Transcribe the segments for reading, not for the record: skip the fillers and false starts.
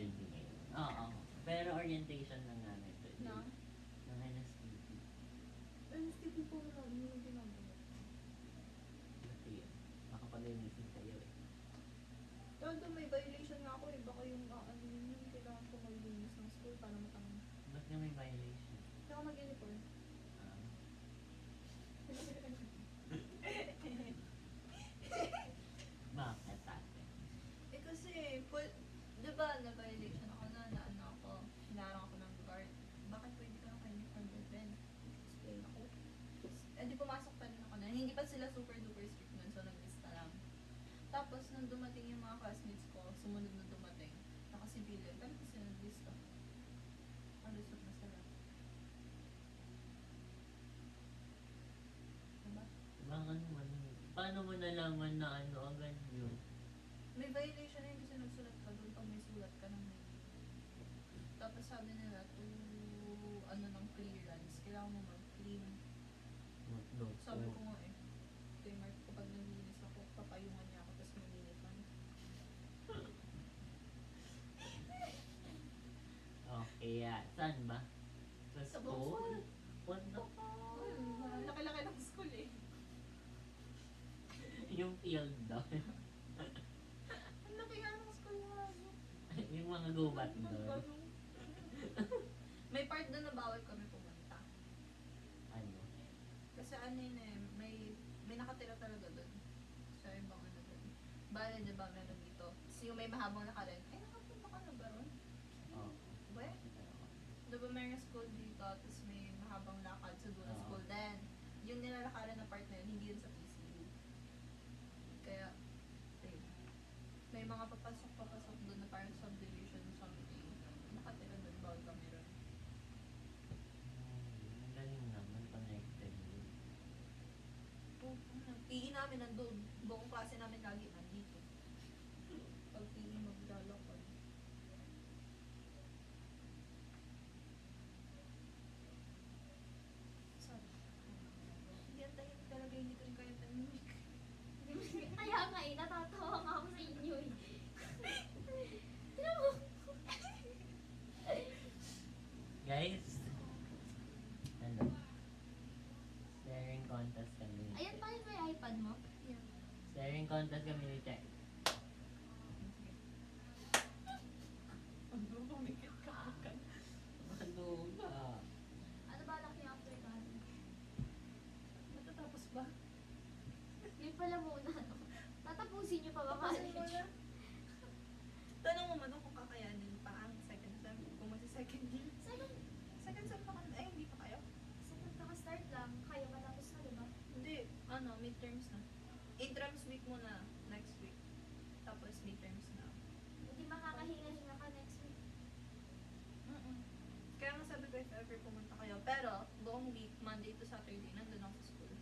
Saturday ngayon. Oo. Pero orientation lang namin ito. Na? Ng NSPP. NSTP po wala. Hindi yung ginagawa. Ba't yun? Makapag-releasing kayo eh. Todo may violation nga ako eh. Baka yung ano yun, kailangan ko maglinis ng school para matangin. Ba't nga may violation? Hindi ako mag-uniform. Ah. Bakit ate? Eh kasi, diba na-violation ako na ano ako, hinarang ako ng guard. Bakit pwede ka ng uniform open? Explain ako. Eh di pumasok pa rin ako na. Hindi pa sila super duper strict nun, so nag-lista lang. Tapos nung dumating yung mga classmates ko, sumunod na dumating, naka-civilian, pero kasi nag-lista. Ang resort na sila. Diba? Baka naman, paano mo nalaman na ano agad yun? May violation na yun kasi nagsulat ka doon pag may sulat ka ng name. Tapos sabi nila, to ano ng clearance, kailangan mo mag-clean. Note Sabi ko nga eh, ito yung mark ko pag naglinis ako, papayungan niya ako, tapos malinit man. Okay, saan ba? Sa Sa school? school. What the Laki-laki ng school eh. Yung field doon. Ang laki nga ng school nga. Yung mga gubat doon. May part doon na bawal kami pumunta. Ano? Kasi ano yun eh, may nakatira talaga doon. Sa ibang ano doon. Bale, diba meron dito. Kasi yung may mahabang nakarin, ay nakapunta ka na ba ron? Oo. Ba? Diba may school dito, tapos may mahabang lakad sa dulo Oo. school din. Yung nilalakaran na part na yun, hindi yun sa PCU. Kaya, ayun. May mga papasok doon na parang subdivision or something. Nakatira doon, bawal kami ron. Ang galing naman, connected yun. PE namin nandun. Buong klase namin lagi nandito. Pag PE maglalakad. Sorry. Hindi ang tahimik talaga, hindi ko rin kaya tahimik. Kaya nga eh, natatawa nga ako sa inyo eh. Tinan mo. Guys, hello. Staring contest kami. Ayan pa yun, may iPad mo. Yeah. Staring contest kami ni Check. Ano, pumikit ka ka. Ano ba? Ano ba laki after that? Matatapos ba? Yun pala muna, no? Tatapusin niyo pa ba Tapusin mo college? na. Tanong mo man kung kakayanin pa ang second sem. Kung magsa-second year. Second sem pa ka na. Ay, hindi pa kayo? Sa pagkaka-start lang, kaya matapos na, diba? Hindi. Ano, midterms na. Intrams week muna next week. Tapos midterms na. Hindi makakahinga-hinga ka next week. Kaya nga sabi ko if ever pumunta kayo. Pero, buong week, Monday to Saturday, nandun ako sa school.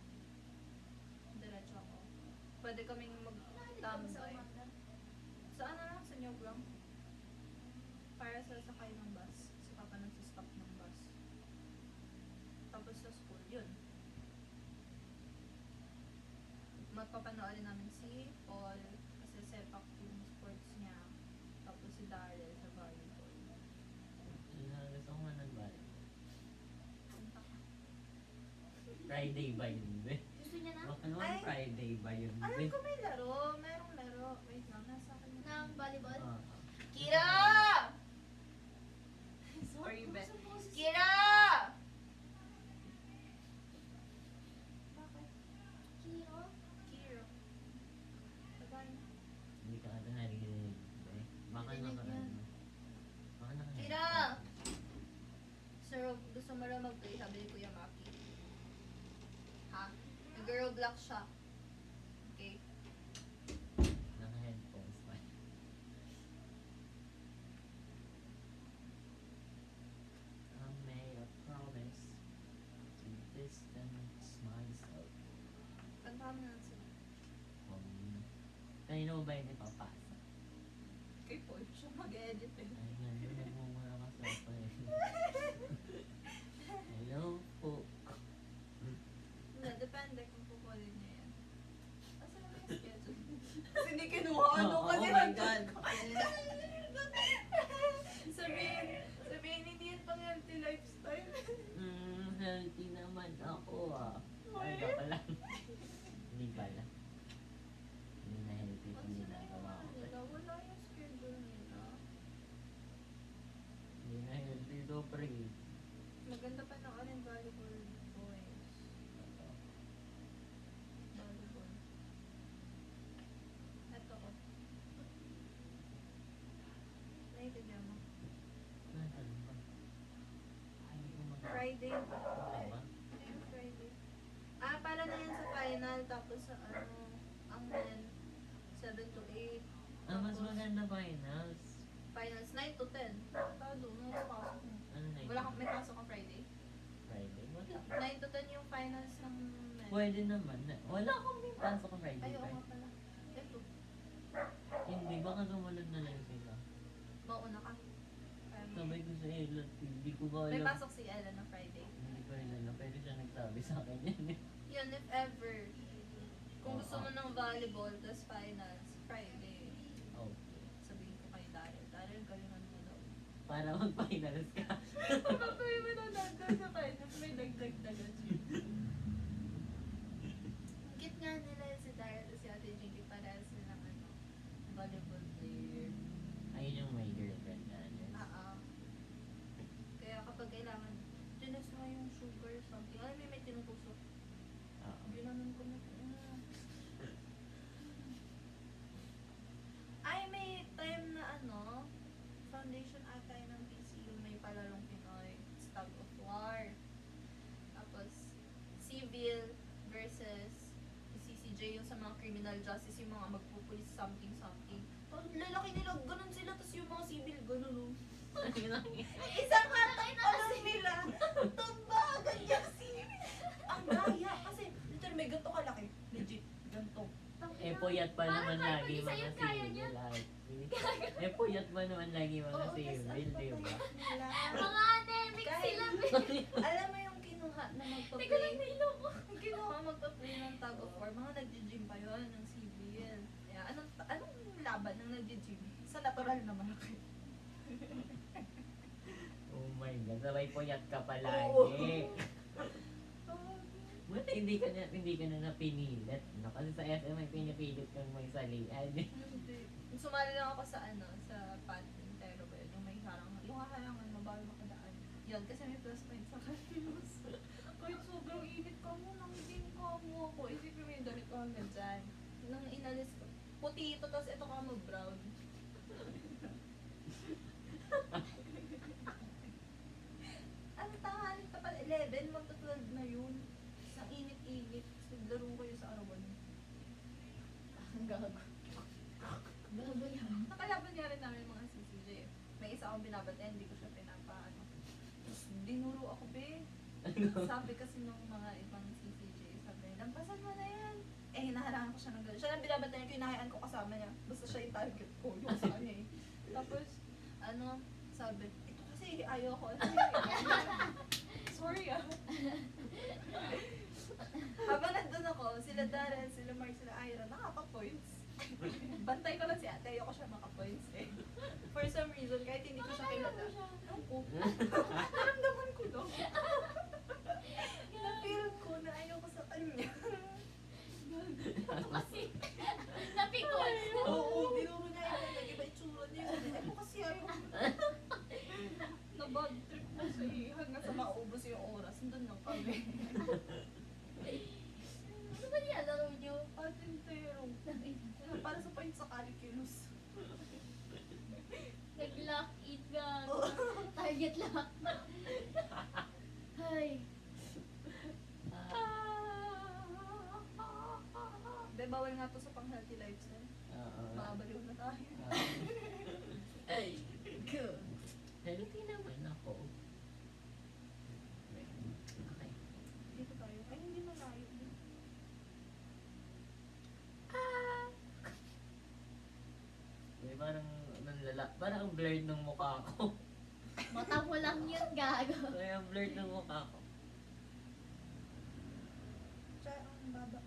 Diretso ako. Pwede kaming Nahalid ka ba sa mag-tambay. umaga? Sa ano lang, sa Nyog lang. Para sa sakay ng bus. Si Papa nagsistop ng bus. Tapos sa school, yun. Magpapanoorin namin si Paul kasi sepak yung sports niya. Tapos si Daryl sa volleyball. Gusto ko nga nagbalik. Punta ka. Friday ba yun, be? Gusto niya na? Baka naman Ay! Friday ba yun, be? Alam ko may laro. Merong laro. Wait lang, nasa akin na. Ng volleyball? Ah. Kira! Sorry, Beth. Buksan mo si- Kira! Bakit? Kiro? Kira. Sabay na. Hindi ka ata narinig, be. Baka Narinig naka yan. ano. Baka naka Kira! Sir, gusto mo lang mag-play, sabi ni Kuya Maki. Ha? Nag-girl block siya. Okay? Naka-headphones pa. I made a promise to distance myself Kantahan mo na lang sila. from you. Kanino ba hindi papasa? Kay Paul, siya mag-edit eh. Ay, nga, yun, nagmumura ka sa pa eh. Hello po. Hindi, depende kung kukulin niya yan. Kasi naman yung schedule. Kasi hindi kinuha, ano Oh, kasi oh my God. Friday. Tama? Ngayong Friday. Ah, para na yan sa final. Tapos sa ang men, 7 to 8. Ah, mas Tapos, maganda finals. finals 9 to 10. Tado, no, pasok mo. Ano na yun? Wala kang may pasok ang Friday? Friday? Wala. 9 to 10 yung finals ng men. Pwede naman. Wala akong may pasok ang Friday. Ay, oo right? nga pala. Ito, Hindi, baka sumunod na lang sila. mauna ka. Sabay ko sa Ella, hindi ko ba May alam. pasok si Ella ng Friday. Hindi ko rin alam, pero siya nagsabi sa akin yan eh. Yun, if ever. Kung gusto Oo. mo ng volleyball, tas finals, Friday. Oh, Sabihin ko kay Daryl. Daryl, galingan mo daw. para mag-finals ka. Kapag mo na nandun sa finals, may dagdag-dagan siya. Ang cute nga nila si Daryl at si Ate Jinky para silang volleyball player. Ayun yung may girlfriend na. Kaya kapag kailangan, tinas mo yung sugar something. Ay, may tinutusok. Oo. Ginanon ko na. Ay, may time na foundation ata yun ng PCU, may palalong Pinoy. It's tug of war. Tapos, civil versus CCJ yung sa mga criminal justice, yung mga magpupulis something. Tapos, lalaki nila, ganun sila, tapos yung mga civil, ganun oh. Isang hatak pa lang nila. Tumba, ganyan civil. Ang gaya, kasi literal may ganito kalaki. Legit, ganito. Eh, puyat pa naman Parang lagi kahit mga sa'yo kaya niya. civil ate. Eh, puyat pa naman lagi mga Oo, tas civil, ang di ba? papayat nila. Mga anemic Kahit- sila, be. Alam mo yung kinuha na Teka lang, magpa-play? nahilo ko. Yung kinuha magpa-play ng tug of war, mga nagji-gym pa yun, ng civil. Kaya anong laban ng nagji-gym? Sa natural na malaki. Oh my God, sabay puyat ka Oo. palagi. Buti hindi ka na napinilit. No? Kasi sa SM may pinipilit kang may salian. Hindi. Sumali lang ako sa sa patintero ba yun, yung may yung haharangan mo bago makadaan. Yun, kasi may plus point sa kanilus. Kahit sobrang init ka mo, nangitin ka mo ako. Isipin mo yung damit ko hanggang dyan. Nung inalis ko, puti ito, tapos ito ka mo brown. Ang tanghali pa pala, 11, magta-12 na yun. Sa init-init. Naglaro kayo sa arawan. Ang gago. Bago yan. Nakalaban nga rin namin mga CCJ. May isa akong binabaten, hindi ko siya pinapaano. Tapos dinuro ako, be. Sabi kasi nung mga ibang CCJ, sabi, lampasan mo na yan. Eh, hinaharangan ko siya ng gano'n. Siya lang binabaten ko, hinahayaan ko kasama niya. Basta siya yung target ko, yung sa kanya eh. Tapos, sabi, ito kasi ayaw ko. Sorry ah. Habang nandun ako, sila Darren, sila Mark, sila Ira, nakaka-points. Bantay ko lang si ate, ayoko siya maka-points eh. For some reason, kahit hindi ko siya kilala. Ewan ko. Naramdaman ko lang. Na-feel ko na ayoko sa kanya. Kasi, napikon. Oo, tinuro niya yun. Nag-iba itsura niya yun. Ako kasi ayoko. Na-bad trip ko siya eh. Hanggang sa maubos yung oras. Nandun lang kami. Ano ba niya laro niyo? Patintero. Para sa point sa calculus. Nag-lock it nga. Target lock. Ay. Be, bawal nga to sa pang-healthy lifestyle. Oo. Makabaliw na tayo. Ay, good. Healthy naman ako. Okay. Dito tayo. Ay, hindi malayo. Parang ang blurred ng mukha ko. Mata mo lang yun, gago. Kaya ang blurred ng mukha ko. Tsaka ang baba.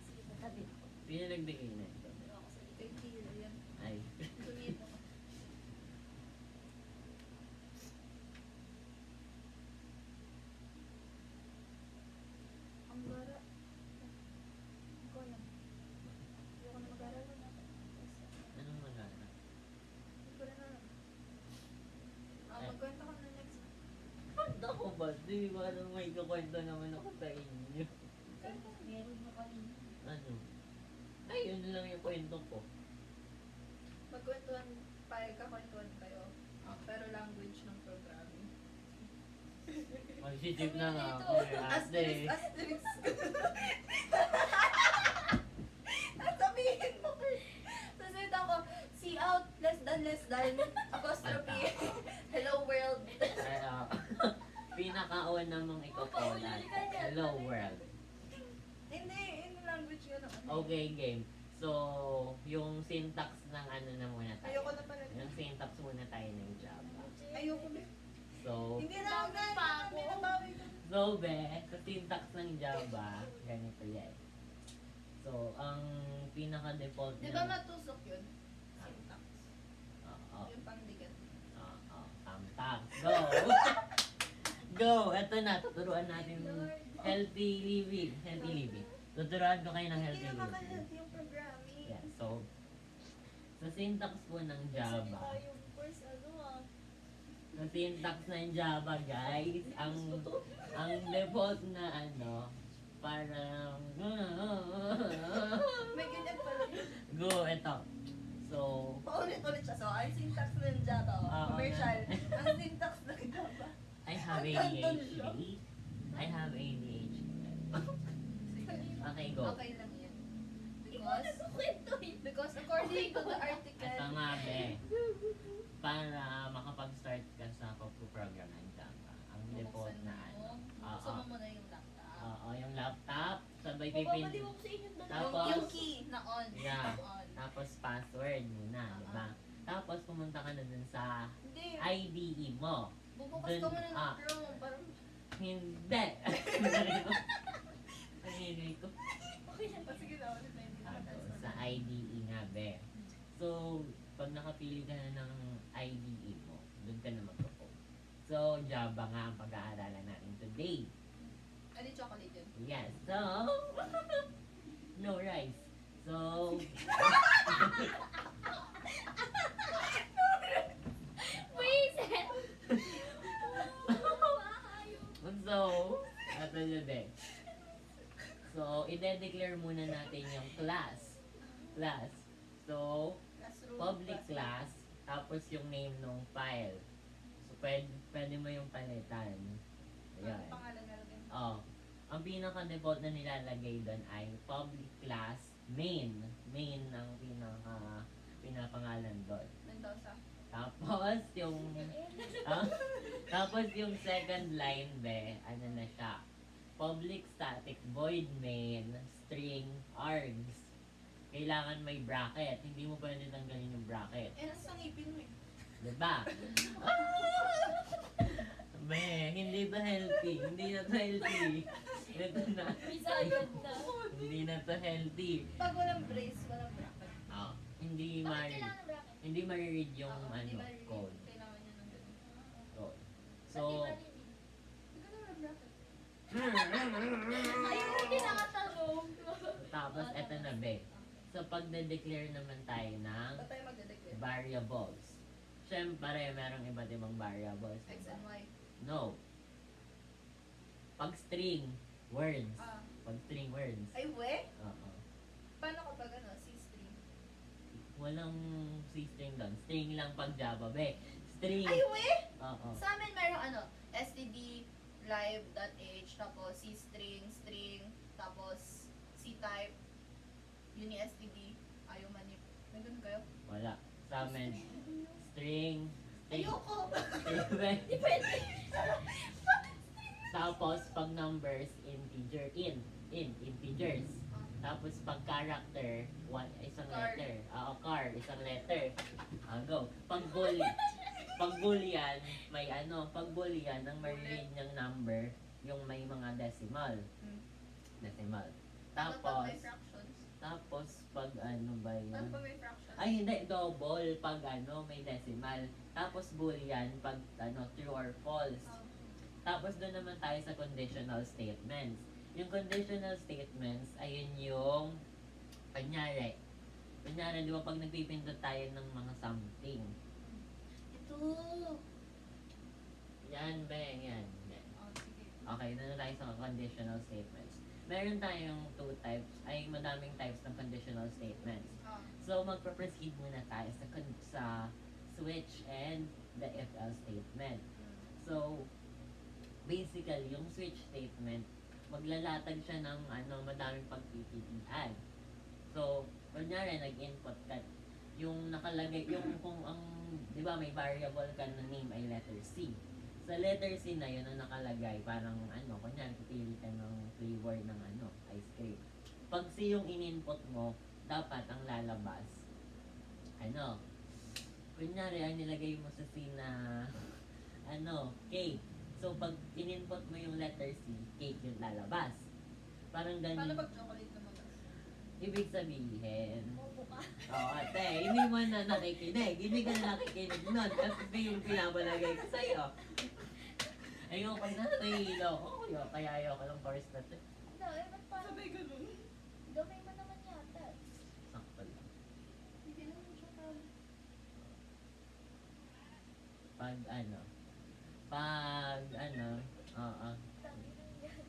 Sige, matabi ako. Pinagbigay na ito. Ako sa Kay Kira yan. Ay. Sumito ko. Ang gara. Hindi ko alam. Hindi ko na mag-aral. Anong magana? Hindi ko rin alam. Magkwento ko na next. Ako ba? Di ba alam may kukwento naman ako sa inyo? Meron mo kanina. Ano? Ay, yun lang yung kwento ko. Magkwentuhan, kakwentuhan kayo. Pero language ng programming. Mag-chip na nga Dito. ako eh, ate. Asterisk. Sabihin mo, Kurt. Sasabihin ako, see out, less than, apostrophe. Hello world. Ay, pinakauna mong ikokolat. Hello world. Hindi, in language yun. Okay, game. So, yung syntax ng ano na muna tayo. Ayoko na pala. Yung syntax muna tayo ng Java. Ayoko na. So, Hindi na ako na. Pa ako. Binabawi ko. so be, sa syntax ng Java, ganito yan. So, ang pinaka-default Di ba matusok yun? Syntax. Oo. Yung pangdigat. Oo. Tamtak. Go! Go! Eto na, tuturuan natin healthy living. Healthy living. Tuturuan ko kayo ng Hindi healthy naman living. healthy yung programming. Yeah, so, sa syntax po ng Java, sa syntax ng Java, guys, ang default na ano, parang, May ganyan pala yun. go, eto. So, Paulit-ulit siya. So, ang syntax ng Java, commercial. Ang syntax ng Java. I have Ang ganda ADHD. I have ADHD. Okay, go. Okay lang yan. Ikaw nagkukwento eh. Because according to the article, Ito nga, be. Para makapag-start ka sa pagpuprogram ng Java, ang default na ano. Buksan mo muna yung laptop. Oo, yung laptop, sabay Babaliw pipin. ako sa inyong dalawa. Tapos, Yung key na on. Yeah. On. Tapos password muna, di ba? Tapos pumunta ka na dun sa Hindi. IDE mo. Bubukas ka muna Ah. ng Chrome. Parang, Hindi. Panginay ko. Okay lang. sige na, ulit na hindi na Ano, mataas sa na. IDE nga, be. So, pag nakapili ka na ng IDE mo, dun ka na magpo-code. So, Java nga ang pag-aaralan natin today. Ano yung chocolate yun? Yes, so, no rice. So, Wait! so, ito yun eh. So, i-declare muna natin yung class. Class. So, Classroom. public class, tapos yung name ng file. So, pwede mo yung palitan. Ano Ayan. pangalan na lang? Oh, ang pinaka-default na nilalagay doon ay public class main. Main ang pinapangalan doon. Mendoza. Tapos yung tapos yung second line be, ano na siya? Public static void main string args. Kailangan may bracket. Hindi mo pwede tanggalin yung bracket. Eh, nasa ngipin mo eh. Diba? Be, hindi to healthy. Hindi na to healthy. Ito na. Bisayad na. Hindi na to healthy. Pag walang brace, walang bracket. Oh, hindi Bakit kailangan ng bracket? hindi ma-read yung Oo, ano, di ba, code. Kailangan niya ng ganun. Code. So, So, Hindi ka naman bracket. ayun yung kinakatanong. tapos eto na be. So, pagde-declare naman tayo ng Ba't tayo magdedeclare? variables. Siyempre, merong iba't ibang variables. X and Y. No. Pag string, words. Ah. Pag string words. Ay, we? Oo. Paano kapag ano, C-string? Walang C-string doon. String lang pag Java, be. String. Ay, we? Oo. Sa amin mayroong ano, std live.h, tapos c-string, string, tapos c-type, uni-std, ayaw manip. May ganun kayo? Wala. Sa amin, string. Ayoko! String, be. Di pwede. Tapos, pag numbers, integer, integers. Tapos, pag character, isang Car. letter. Car, isang letter. Go. Pag boolean, may ano, pag boolean, ang mariread niyang number, yung may mga decimal. Hmm. Decimal. Paano pag Tapos, may fractions? tapos, pag ano ba Paano yun? pag may fractions? Ay, hindi, double pag ano, may decimal. Tapos, boolean, pag ano, true or false. Oh. Tapos doon naman tayo sa conditional statements. Yung conditional statements, ayun yung, kunyari, di ba pag nagpipindot tayo ng mga something. Ito! Yan, yan. Oh, sige. Okay, doon na tayo sa conditional statements. Meron tayong two types, ay madaming types ng conditional statements. Ah. So, magpa-proceed muna tayo sa switch and the if else statement. Hmm. So, basically, yung switch statement, maglalatag siya ng madaming pagpipilian. So, kunyari, nag-input ka, yung nakalagay, yung kung ang, di ba, may variable ka na name ay letter C. Sa letter C na yun, ang nakalagay, parang kunyari, pipili ka ng flavor ng ice cream. Pag C yung in-input mo, dapat ang lalabas, kunyari, ang nilagay mo sa C na, cake. So, pag in-input mo yung letter C, cake yung lalabas. Parang Paano ganun. pag chocolate naman? Ibig sabihin, Bobo ka. ate, hindi mo na nakikinig. Hindi ka na nakikinig nun. Kasi ito yung pinabalagay ko sa'yo. Ayoko pag nasa nahihilo ko. Kaya ayoko lang first na to. No, ba't parang Sabay ganun. gawin mo naman yata. Sakto lang. Hindi naman siya tama. Oo. Sabi nung yan.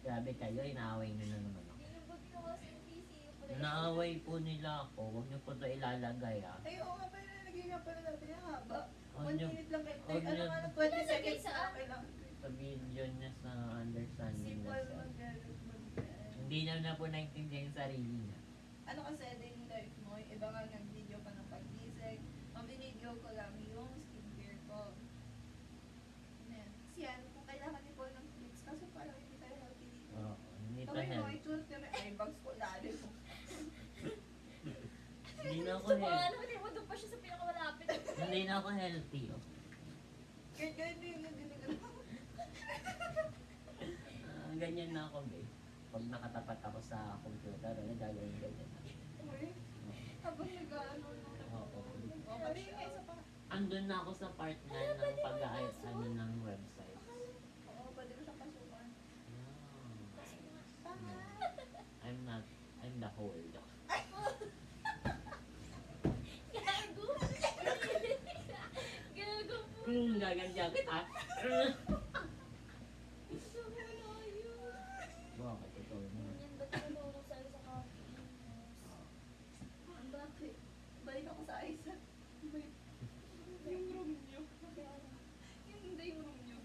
Grabe kayo, inaaway nyo na naman ako. Binubog nyo kasi yung PC yung pre. Naaway po nila ako. Huwag nyo po ito ilalagay Ay, oo nga pala, nalagay nga pala natin yung haba. Huwag 1 nyo minute lang kayo. huwag Ano nyo- nga, 20 Ilalagay seconds sa na okay lang. sa video niya sa understanding Simple lesson. mag-. Hindi na po naintindihan yung sarili niya. Ano kasi daily life mo, yung iba nga nag-video pa ng pag-gising. Ang binidyo ko lang yung skincare ko. Ayan. Kasi yan, kung kailangan ni Paul ng tips, kaso parang hindi tayo healthy dito. Oo, hindi pa Kaway mo, healthy. itsura kami eye bags ko, lalo mo. Hindi na ako Gusto ko healthy. hindi mo doon pa siya sa pinakamalapit. Hindi na ako healthy. Oh. Kahit yung nagdinigan mo. Ganyan na ako, babe. Pag nakatapat ako sa computer, gagawin ganyan na. Uy, habang nag-ano, Oo. okay siya. Isa pa. Andun na ako sa part na ng pag-aayos ng website. Oo, pwede mo siyang pasukan. Tama. I'm the whole. Gago. Gago po. Gaganyan kita. Gusto ko na yun. Bakit ito? Yan ba tinuturo sa'yo sa coffee? Ang bakit? Balik ako sa isa. Yung room niyo. Yung hindi yung room niyo.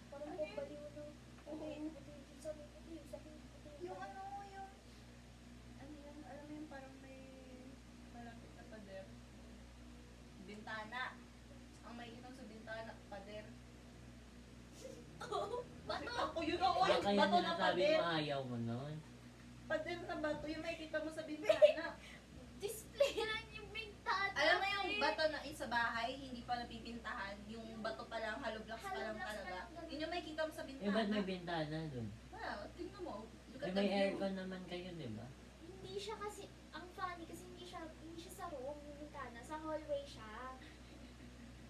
Parang Ano po yun? baliw na. Oo. Yung sabi ko, yung sabi ko. Yung ano yun, alam mo yung parang may malapit na pader. Bintana. Ang may itong sa bintana, pader. Bato! Ako yun, oo, Baka yung yung bato na sinasabi pader. mo ayaw mo nun. Pader na bato, yung makikita mo sa bintana. Display lang yung bintana. Alam mo yung bato na sa bahay, hindi pa napipintahan. Yung bato pa lang, hollow blocks pa lang Hollow blocks talaga. pa lang. Yun yung makikita mo sa Eh, bintana. ba't may bintana dun? Wala, tingnan mo. Look Eh, at may the view. aircon naman kayo, di ba? Hindi siya kasi, ang funny kasi hindi siya sa room, yung bintana, sa hallway siya.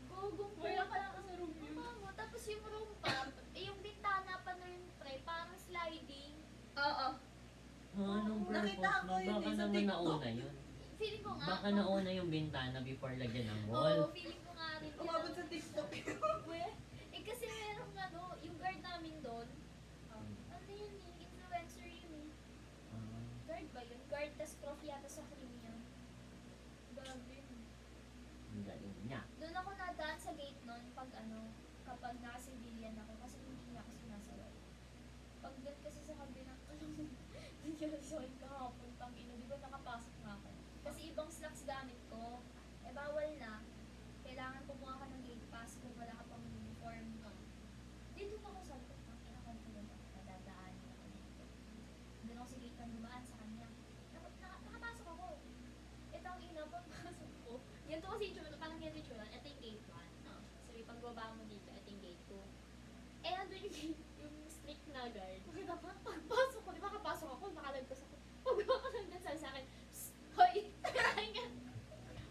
Gugong po. Wala ka lang sa room yun. Mama, tapos yung room pa, yung bintana pa na yun, pre, parang sliding. Oo. Anong purpose Nakita ko nun? yun Baka eh, sa naman TikTok. nauna yun. Feeling ko nga. Baka nauna yung bintana before lagyan ng Oo, wall. feeling ko nga rin. Umabot sa TikTok yun. Eh kasi meron yung guard namin doon, ano yun eh, influencer yun eh. Ah, Guard ba yun? Guard, tas prof yata sa premium. Grabe yun. ang galing niya. Doon ako nadaan sa gate noon kapag naka-civilian ako kasi hindi niya ako sinasaway. Pag doon kasi sa kabilang, hindi ko nasuway kahapon, ina, di ba nakapasok nga ako? Kasi ibang slacks gamit ko, eh bawal na. Kailangan kumuha ka ng gate pass kung wala ka pang uniform. Dito ako sabi ko, ina, confident ako, nadadaanin ako dito. Doon ako sa gate ng dumaan sa kanya. Nakapasok ako. Ito ang ina, pagpasok ko. Yan to kasi yung tsura, parang ganito yung tsura. Ito yung gate 1. Sabi, pagbaba mo dito, ito yung gate 2. Eh, nandun yung gate, yung strict na guard. Pagpasok ko, di ba kapasok ako, nakalagpas ako. Pagbaba ko lang sabi sa akin, "Psst, hoy!" Kaya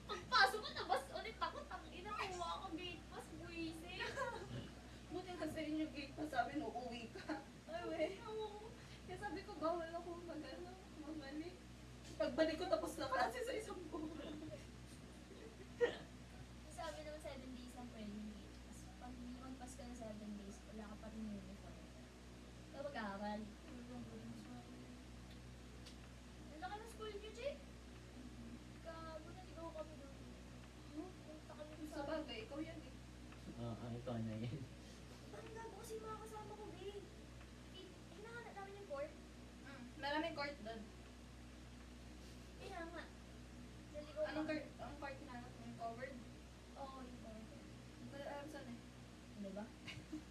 pagpasok ko, nabas ulit ako, tangina, kuha ako gate pass, buwisi. Buti kasi yun yung gate pa sa amin, uuwi ka. Ay, we. Kaya sabi ko, bawal ako mamali. Pagbalik ko tapos na klase sa isang buwan. Sabi naman 7 days lang pwede yung gate pass. Pag hindi magpas ka na 7 days, wala ka pa rin uniform. Ikaw mag-aaral. Ang laki ng school niyo, Jay. Gago, naligaw kami doon. Punta kami Sa bagay, ikaw yan eh. Oo, ikaw na yan. Ang gagawin kasi yung mga kasama ko, babe. Hinahanap namin yung court. Maraming court doon. Kaya nga. Naligaw Anong pa. court? Anong court hinanap mo? Yung covered? Oo, yung court. Hindi ko alam saan eh. Ano ba?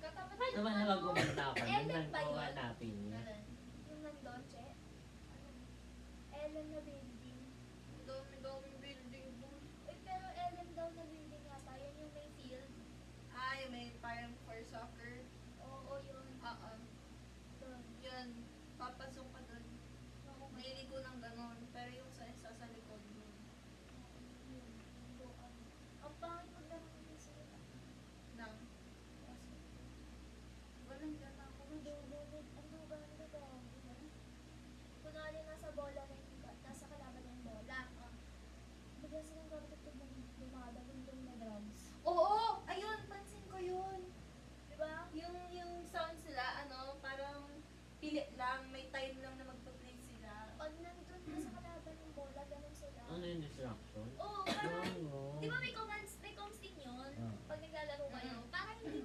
Katapat Paano ba naman pumunta ako? Doon lang ba ko yun? hanapin niya. Alin? Yung nandun, che? Ano? Ellen na building. Ang dami-daming building doon. Uy, pero Ellen daw na building yata. Yan yung may field. Ay, may parang for soccer. Oo, yun. Oo. Doon. Yun. Papasok ka doon. Ako nga. Mahilig ko ng ganon. Pero yung sa likod doon. Yun. Doon. Ang pangit ko lang yung sila. Nang. Kasi, Walang gana ako. ano ba kunwari nasa bola na yung, nasa kalaban ng bola. Bigla silang gamit ito dumadagundong na drums. Oo! Ayun! Pansin ko yun. Diba? Yung sound sila, ano, parang pilit lang. May time lang na magpa-play sila. Pag nandun ka sa kalaban ng bola, ganun sila. Ano yung distraction? Oo, parang, Oo. di ba may comms din yun? Ah. Pag naglalaro kayo, parang hindi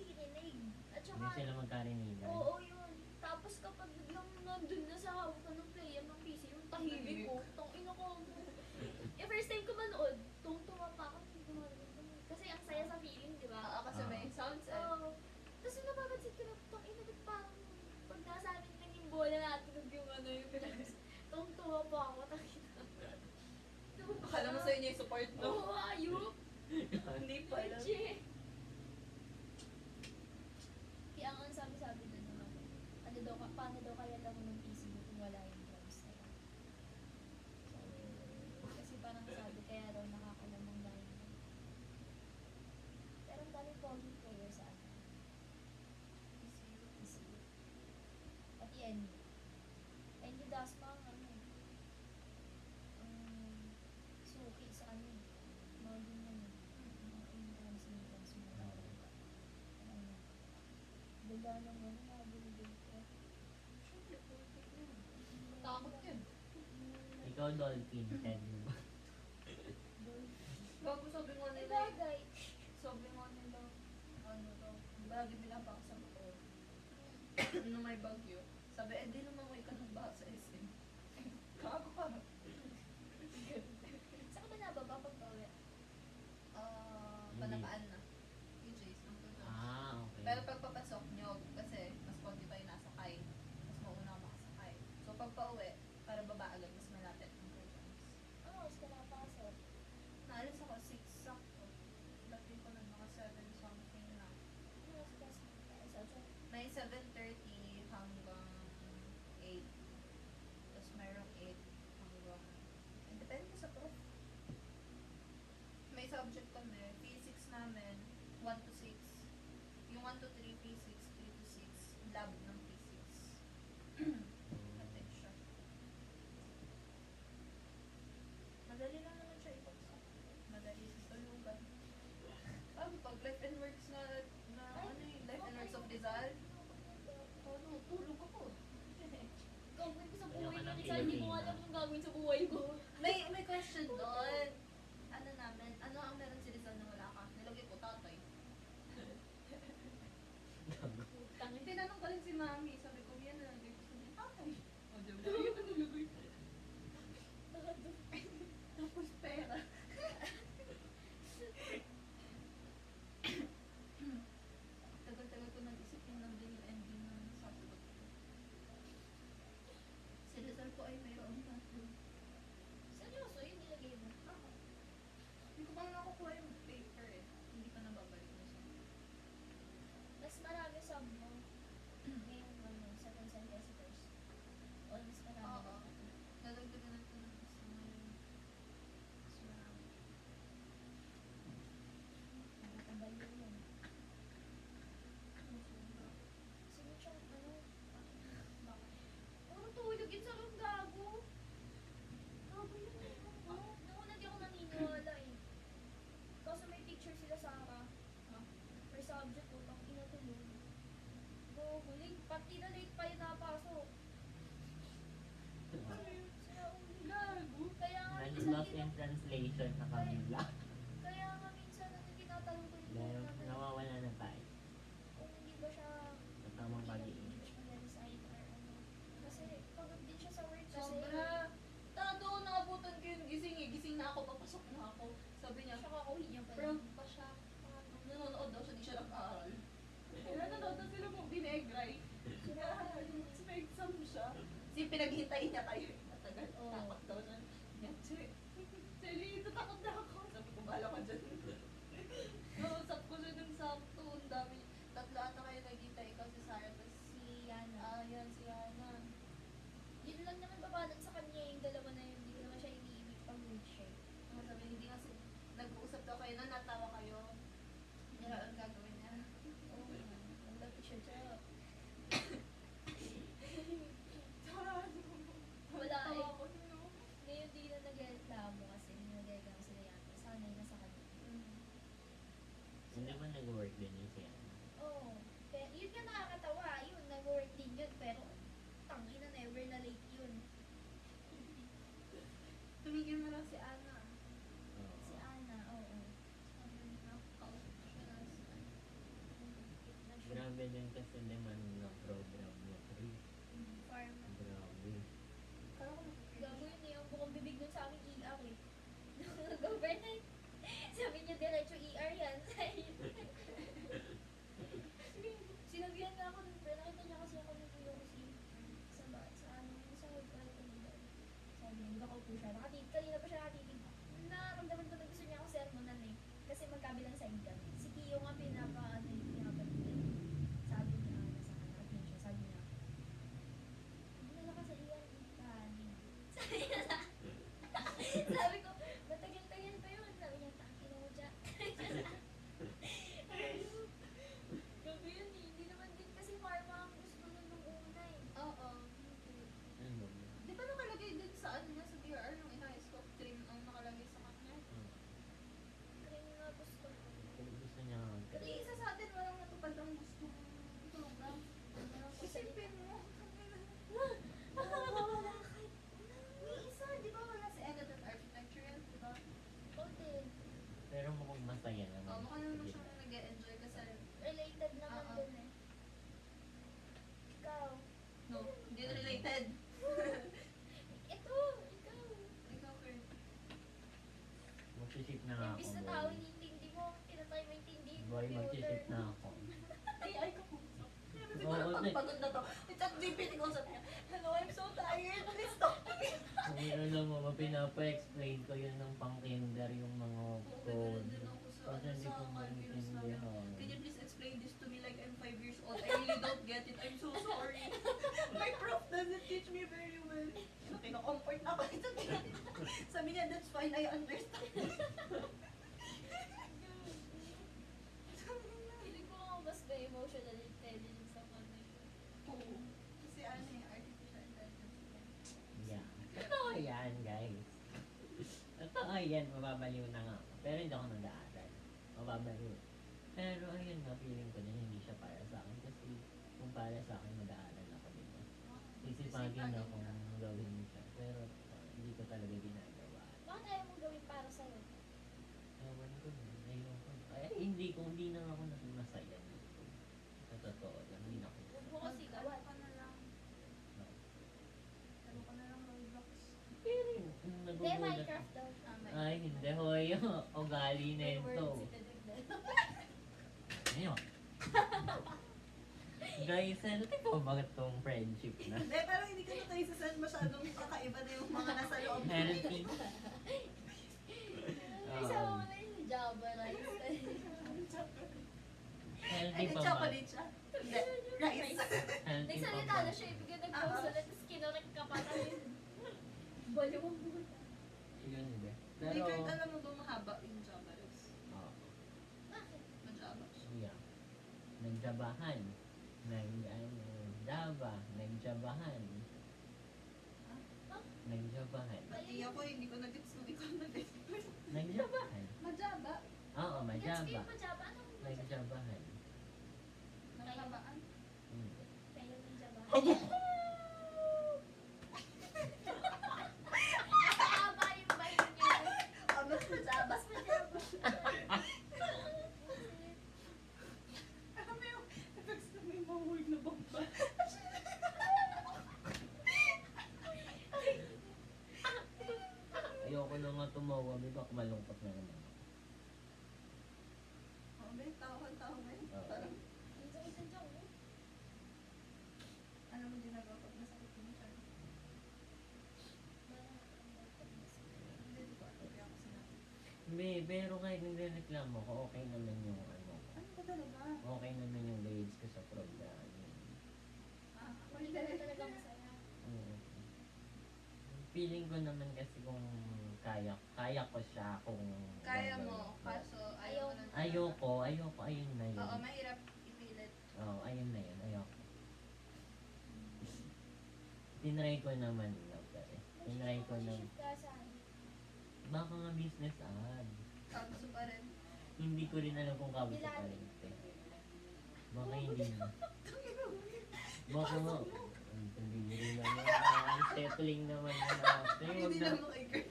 rinig. At Hindi saka, sila magkarinigan. oo yun. Tapos kapag biglang nandun na sa hawakan ng player ng PC, yung tahimik ko, tong ino ko. Yung first time ko manood, tuwa pa ako. Kasi ang saya sa feeling, di ba? Oo, kasi may sounds eh. Oo. Tapos yung napapansin ko na, tong ina, ba't parang pag nasa amin lang yung bola natin, yung ano yung drums. Tuwa pa ako, takina. Akala mo sa inyo yung support, no? Oo, ayup. Hindi pala. Che. Kaya ang sabi-sabi na naman, paano daw kaya lang ng PC mo kung wala yung drums na yan? So, kasi parang sabi, kaya daw nakakalamang dahil. Pero ang daming pogi player sa atin. ECU. Pati NU. NU Dasma ang ano eh. Suki sa ano eh. Mga ganyan eh. Mga intrams, mga tawag ka. Ano. Bigla nang ano, nabulibig ko. Takot yun. Ikaw, dolphin, head mo. Bago sabi nga Ay, nila, bagay. sabi nga nila, ano daw, lagi binabaka sa motor. Nung may bagyo. Sabi, di lumangoy ka ng baha sa SM. Kago ka. Saan ka ba nababa pag pauwi? Panapaan na. PJs, ang tutos. Ah, okay. Pero pag papasok nyo, kasi mas konti pa yung nasakay, mas mauna ka makasakay. So pag pauwi, para baba agad, mas malapit ang programs. Ano, oras ka nakapasok? Naalis ako 6 sakto. Dating ko na naka 7 something na. Ano oras ka sa May 7:30 hanggang 8. Tapos mayroong 8 hanggang... Depende sa prof. May subject kami. Physics namin, 1 to 6. Yung 1 to 3 physics, 3 to 6. Lab ng physics. Attention. Madali lang naman siya ipagsak. Madali sa salugan. Pag life and works na ano yung life and works of Rizal, tulog ako. Gagawin ko sa Ayaw buhay ka ko. ng Rizal, hindi ko Pilipina. alam yung gagawin sa buhay ko. May question doon. Ano namin, ano ang meron si Rizal na wala ka? Nilagay ko tatay. Tangin. Tinanong ko rin si mami, sabi ko, yan nilagay ko sa tatay. O, diba? Yan ang nilagay ko. Tapos pera. Tagal-tagal ko nag-isip yung nandun yung ending na sasagot ko. Si Rizal po ay mayroong tatlo. Seryoso, yun nilagay mo. Ako. Hindi ko pang nakukuha yung paper eh. Hindi pa nababalik na siya. Mas marami sa mo. Ngayong ano, second semesters. O mas marami. Oo. Nalagdagan natin ng isa ngayon. Mas marami. Nakakabal yun. Sino siya, ano? Bakit? Puro tulog yun sa room, gago. Gago yun eh. Noong una di ako naniniwala eh. Kaso may picture sila sa per subject ko, pang inatulog. Gago, late, pati na late pa yung napasok. Sila uli. Gago. Kaya nga minsan Nag-lost in translation na kami lang. kaya nga minsan tinatanong ko yung Dahil namin nawawala na tayo. kung hindi ba siya pinaghintayin niya kayo. Matagal. Oo. Takot daw na. Yan, Chelly, takot na ako. Sabi ko, bahala ka dyan. Nausap ko siya ng sakto. Ang dami. Tatlo ata kayo naghintay. Ikaw si Sarah. Tapos Si Yana. yan, si Ana. Yun lang naman babanat sa kanya yung dalawa na yun. Hindi ko naman siya iniibig pag wheelchair. Sabi, hindi kasi nag-uusap daw kayo na natawa kayo. Hindi na ang gagawin niya. Oo. Ang laki siya siya. Wala eh. Tawa ko, no? Ngayon di na nag-reklamo kasi nag-reklamo sila Yana. Sanay na sa kanya. Hindi ba nag-work din yung siya? Oo. Pero yun nga nakakatawa. Yun, nag-work din yun. Pero tangin na never na late yun. Tumigil mo lang si Ana. Si Ana, oo. Sabi niya, kausap ko siya last time. Grabe din kasi naman ng program mo, Chris. Farm. Grabe. Kala ko Gago yun eh. Ang bukong bibig nun sa aking ER eh. Nag-overnight. Sabi niya, diretso ER yan. Sinabihan nga ako nun, pero nakita niya kasi ako ng kuya ko sa ano, sa hotel kanina. Sabi niya, nakaupo siya. Kanina pa siya nakatitig. Naramdaman ko na gusto niya ako sermonan eh. Kasi magkabilang side kami. Si Kiyo nga pinapatid. Sabi niya, nasa kanatin siya. Sabi niya, dinala ka sa ER, kanin. Sabi ko, matagal-tagal pa yun. Sabi niya, tangin mo dyan. Gabi yun eh. Hindi naman din kasi pharma ang gusto nun nung una eh. Oo. Ano ba? Di ba nakalagay din sa ano niya sa BRR nung in-high-scope trim ang nakalagay sa kanya? Kaya yun nga gusto ko. Kung gusto niya Kasi isa sa atin walang natupad ang gusto program. Isipin mo. Wala ka. May isa, di ba wala si Edit at Architecture yan, di ba? Hotel. Pero mukhang masaya naman. Oo, mukha naman siyang nag-e-enjoy kasi Related naman Oo. dun eh. Ikaw. no, hindi related. Ito, ikaw. Ikaw, Kurt. Magsisip na nga ako, Imbis na boy. tao, hinintindi mo. Tinatry mo intindihin mo. Boy, magsisip na ako. Ay, ko. Siguro Oo, pagpagod na to. Chat GPT ko sa niya. Hello, I'm so tired. Please talk to me. Kung alam mo, pinapa-explain ko yun ng pang-kinder yung mga code. din ako sa Kasi hindi ko calculus namin. maintindihan. Can you please explain this to me like I'm 5 years old? I really don't get it. I'm so sorry. My prof doesn't teach me very well. Kino-comfort ako ito. Sabi niya, that's fine, I understand. Feeling ko nga mas may emotional intelligence ako na yun. Oo. Kasi ano yung artificial intelligence yan. Yeah. Totoo yan, guys. Totoo yan, mababaliw na nga ako. Pero hindi ako nag-aaral. Mababaliw. Pero ayun nga, feeling ko din hindi siya para sa akin. Kasi kung para sa akin, mag-aaral ako dito. Sisipagin na akong gawin siya. Pero hindi ko talaga ginagawa. Bakit ayaw mong gawin para sa'yo? Ewan ko na. Ayoko. Ay, hindi na ako naging masaya dito. Sa totoo lang, hindi na ako. Huwag mo kasi gawan. ka na lang. Ano ka na lang Roblox. Pero yung Hindi, nagugulat. Minecraft daw. Ay, hindi hoy. Ugali na ito. Ayun. Guys, ano tipo bakit tong friendship na? Hindi, pero hindi ka na tayo sasend masyadong kakaiba na yung mga nasa loob. Healthy. Isama mo na yung Java rice. Healthy Ay, pa ba? chocolate siya. Hindi, rice. Healthy pa Nagsalita ba? na siya, ibigay nag-post ulit, tapos kinorek ka pa tayo. Baliw ang buta. Yun, hindi. Hindi, Pero, Kurt, alam mo ba mahaba yung Java rice? oh, Bakit? Majaba siya. yeah. Nagjabahan. Java. Nagjabahan. Huh? Nagjabahan. Pati ako, hindi ko nag-gets nung ikaw nag-gets. Nagjabahan. Majaba? Oo, Gets ko majaba. yung Java. Anong Java? Nagjabahan. Nakahabaan? Hindi. Kayo ng Java. Haba yung bite niyo. Abas majaba. Mas majaba. Alam mo yung effects na may mahulog na bomba. Ayoko na nga tumawa. Di ba malungkot na naman. Oo, may tawa-tawa na yun. Oo. Parang, Ang sakit ng tiyan ko. alam mo, di na pero kahit nagre-reklamo ko, okay naman yung ano ko. Ano ba talaga? Okay naman yung grades ko sa program. Ako Hindi ka na talaga masaya. Feeling ko naman kasi kung kaya ko siya kung Kaya gagawin mo, ko. kaso ayaw mo na talaga. Ayoko, ayun na yun. Oo, mahirap ipilit. Oo, ayun na yun, ayoko. Tinry ko naman na pare. Tinry ko na, Mag-shift ka saan? baka nga business ad. Kaso pa rin. Hindi ko rin alam kung kabuso pa rin. Baka hindi na. Baka nga, hindi rin naman. Settling naman yun after. Wag Hindi na, na mo kay girl.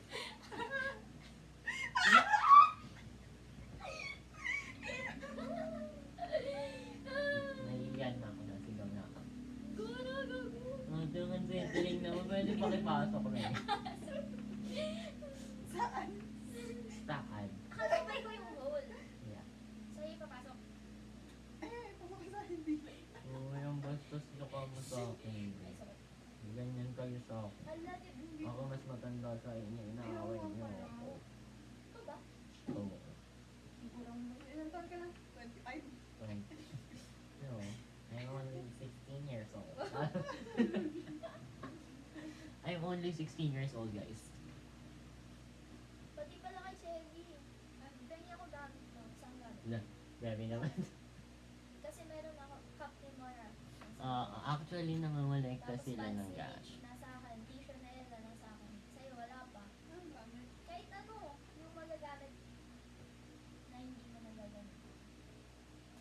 nahiyan na ako na, sigaw na ako. Guro, gago. Ang settling naman, pwede pakipasok na eh. Saan? Saan? Nakatapay ko yung role. Yeah. Sa'yo ipapasok. Pumunta sa hindi. Oo, yung bastos na ka mo sa akin. Ay, sakit. Ganyan kayo sa akin. Hala, di- Ako mas matanda sa inyo, inaaway niyo ako. Ito ba? Oo. Kurang mo. Ilan taon ka na? 25. No, I'm only 16 years old. I'm only 16 years old, guys. Pati pala kay Chevy. Ganyan ako gamit ko. Saan gamit? Grabe naman. Kasi meron ako cup ni Mora. Actually, nangangolekta Tapos sila ng Vans gas. Rage, nasa akin. T-shirt na Ella, nasa akin. Sa'yo, wala pa. Ang gamit. Kahit ano, yung magagamit na hindi mo nagagamit.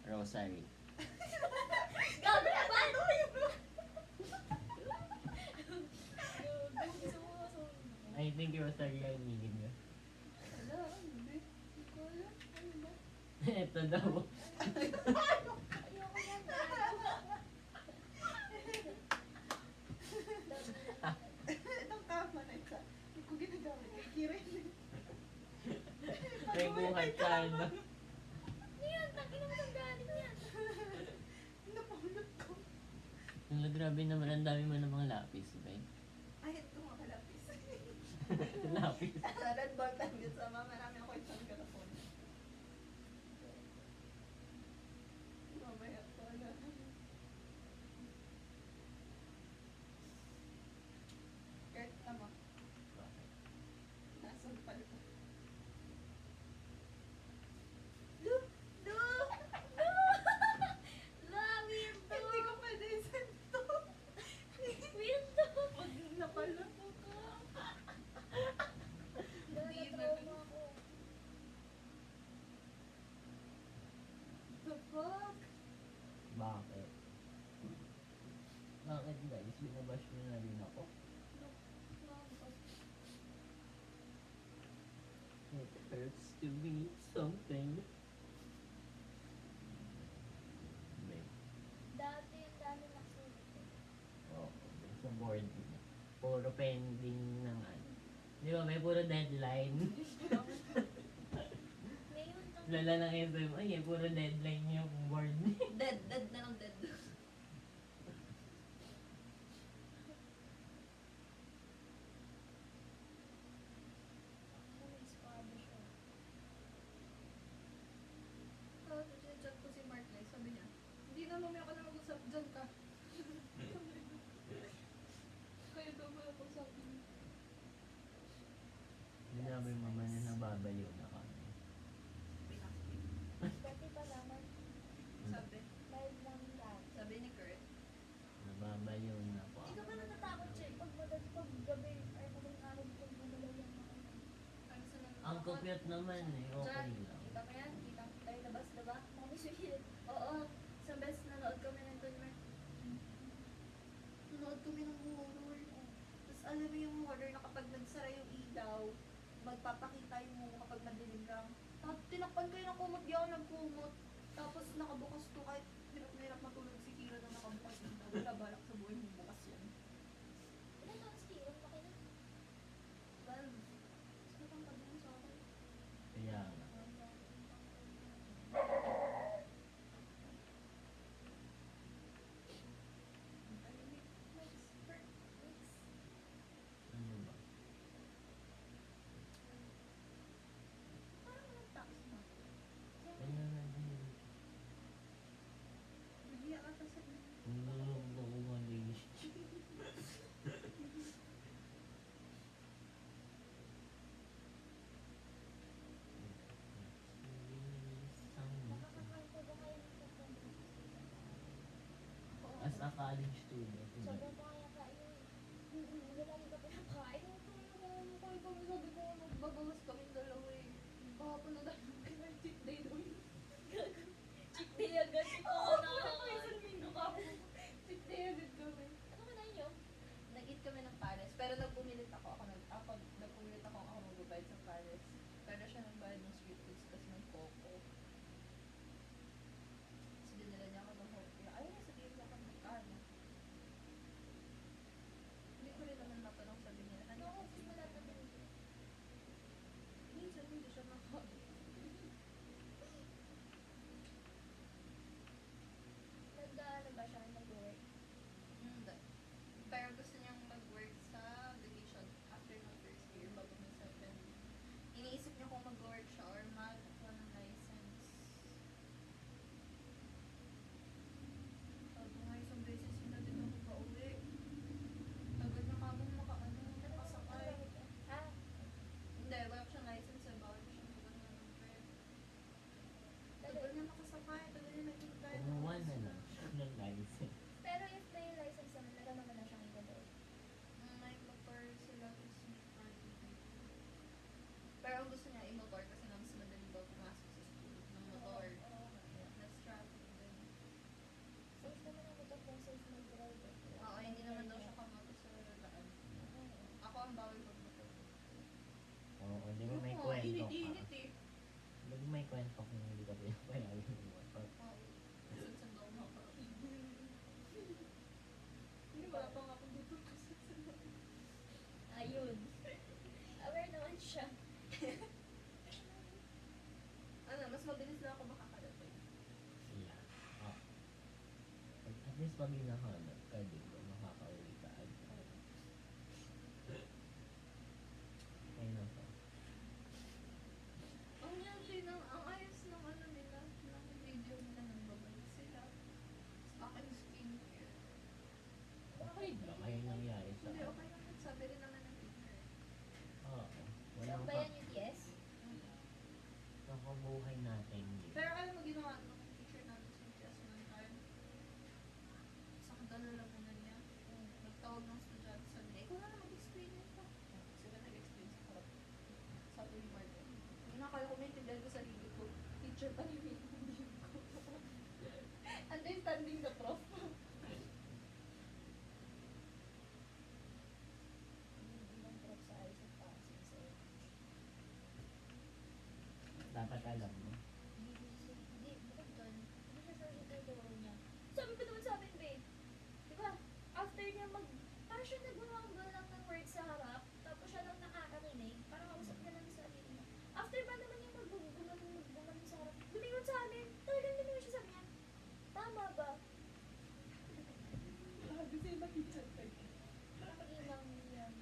Rosary. Gago na ba? Gusto mo so, I think Rosary ay meaning niya. Wala, hindi. Hindi ko alam. Ano ba? Ito daw. ayoko yan. gago. Itong kama na isa. Hindi ko ginagamit. Kay Kirin. May buhat ka, no? Ano yan? Tangina mo ng galit yan. Napulot ko. Ang grabe naman, ang dami mo namang lapis, ba? Ay, ito mga kalapis. Lapis. Red ball time yun sa mga marami ako isang galapon. Mamaya ko na. Kurt, tama. Nasaan pala ito? Lu! Lu! La, weirdo. Hindi ko pwede isend to. Weirdo. Pag napala. Hindi na-trauma ako. The fuck? Bakit? Bakit guys? Binabash nyo na rin ako. It hurts to be something. Babe. Dati yung dami nasulit ko. Oo, sa board. Puro pending ng ano. Di ba, may puro deadline. Ngayon, Lala ng SM, ay, puro deadline yung board. Dead na lang dead. may squad siya. Tapos chat ko si Martley, sabi niya, hindi na mamaya ka na mag-usap dyan ka. Kaya daw mo ako sabi niya. Hindi namin mama na nababaliw na kami. Dati pa naman, Sabi, mild lang lang. sabi ni Kurt, Nababaliw na po. Hindi ka ba natatakot siya pag gabi ay madaling araw pag gumalaw yan na ano? ano sa nang Ang cute naman eh, okay Diyan, lang. kita mo yan? Kita mo tayo labas, diba? Mami sweet. Oo, sa best nanood kami ng tournament. Nanood kami ng horror. Tapos alam mo yung horror na kapag nagsara yung ilaw, magpapakita yung kapag madilim lang. Tapos tinakpan ko yung kumot, di ako nagkumot. Tapos nakabukas to kahit hirap na hirap matulog si Kira na nakabukas yung ilaw. Wala balak sa buhay mo bukas yan. Ilan ang stiro? Laki na. Well, mas matangkad mo sa akin. Kaya nga. Parang Ano ba? college student. Sobrang kaya kain. Hindi lagi ka pinakain. Sabi ko, magbagawas kami dalawa eh. Kahapon na dahil kaya cheat day doon. Cheat day agad. Ito na Isang minuto ka. Cheat day agad kami. Ano kinain nyo? Nag-eat kami ng pares, pero nagpumilit ako nagpumilit ako magbabayad sa pares. Pero siya nagbayad ng sweet foods kasi ng coco. Tapos dinala niya ako ng hotel. Ayaw niya sabihin niya kung magkano. Hindi ko rin naman matanong sabi niya. Ano Ano kasi kasi wala na din. minsan hindi siya nakakain. Nag-ano ba siya? Nag-work? Hindi. Pero gusto niyang mag-work sa vacation after ng first year bago may second. Iniisip niya kung mag-work siya or mag-kuha ng license. Sabi nga isang beses sila din ako pauwi. Tagal na kami makasakay. Ah, Hindi, wala siyang license sa bawal siyang kuha ng number. Tagal niya makasakay, tagal niya naghintay. Kumuha na lang siya ng license. pero if may license naman, meron naman na siyang i-load. May motor sila is pero ang gusto niya i-motor kasi nga mas madali daw pumasok sa school ng motor. Oo. Less traffic din. Safe naman ako ito kung safe mag-drive. Oo, hindi naman daw siya kamoto sa daan. Ako ang bawal mag-motor. Oo, di ba may kwento ka? Init eh. Di ba may kwento kung hindi ka pinapayagan ng motor? Oo. Kasi daw ako. Hindi wala pa nga akong dito kasi Ayun. Aware naman siya. ano, mas mabilis na ako makakarating. Yeah. Ah. At least pag hinahanap ka, di ba, makakauwi ka agad. Kaya na pa. Ang yari ng, ang ayos ng ano nila, ng video nila nang babalik sila. Sa akin skincare. Okay ba kayo nangyari sa Hindi, okay lang. Sabi rin naman ng teacher. Oo. So, Walang ba yan yung yes? kakabuhay natin yun. Pero alam mo, ginawa ng teacher namin sa class one time. Sa kadala lang na niya. Nagtawag ng estudyante sa nila. Ikaw na lang mag-explain nito. Sila nag-explain sa harap. Sabi ni Martin. Hindi na kaya ko maintindihan ko sarili ko. Teacher pa rin yung hindi ko. Understanding the prof. Ibang trip sa ayos at passing sa'yo. Dapat alam mo. Hindi, bukod doon, hindi siya sa tinuturo niya. Sabi pa naman sa amin, babe. Di ba, after niya parang siya nagbuwang-buwang lang ng words sa harap, tapos siya lang nakakarinig, parang kausap niya lang sa sarili niya. After ba naman yung magbuwang sa harap, lumingon sa amin, talagang lumingon siya sa niya. Tama ba? Sabi sa'yo ba teacher pa yun? Parang inang yan.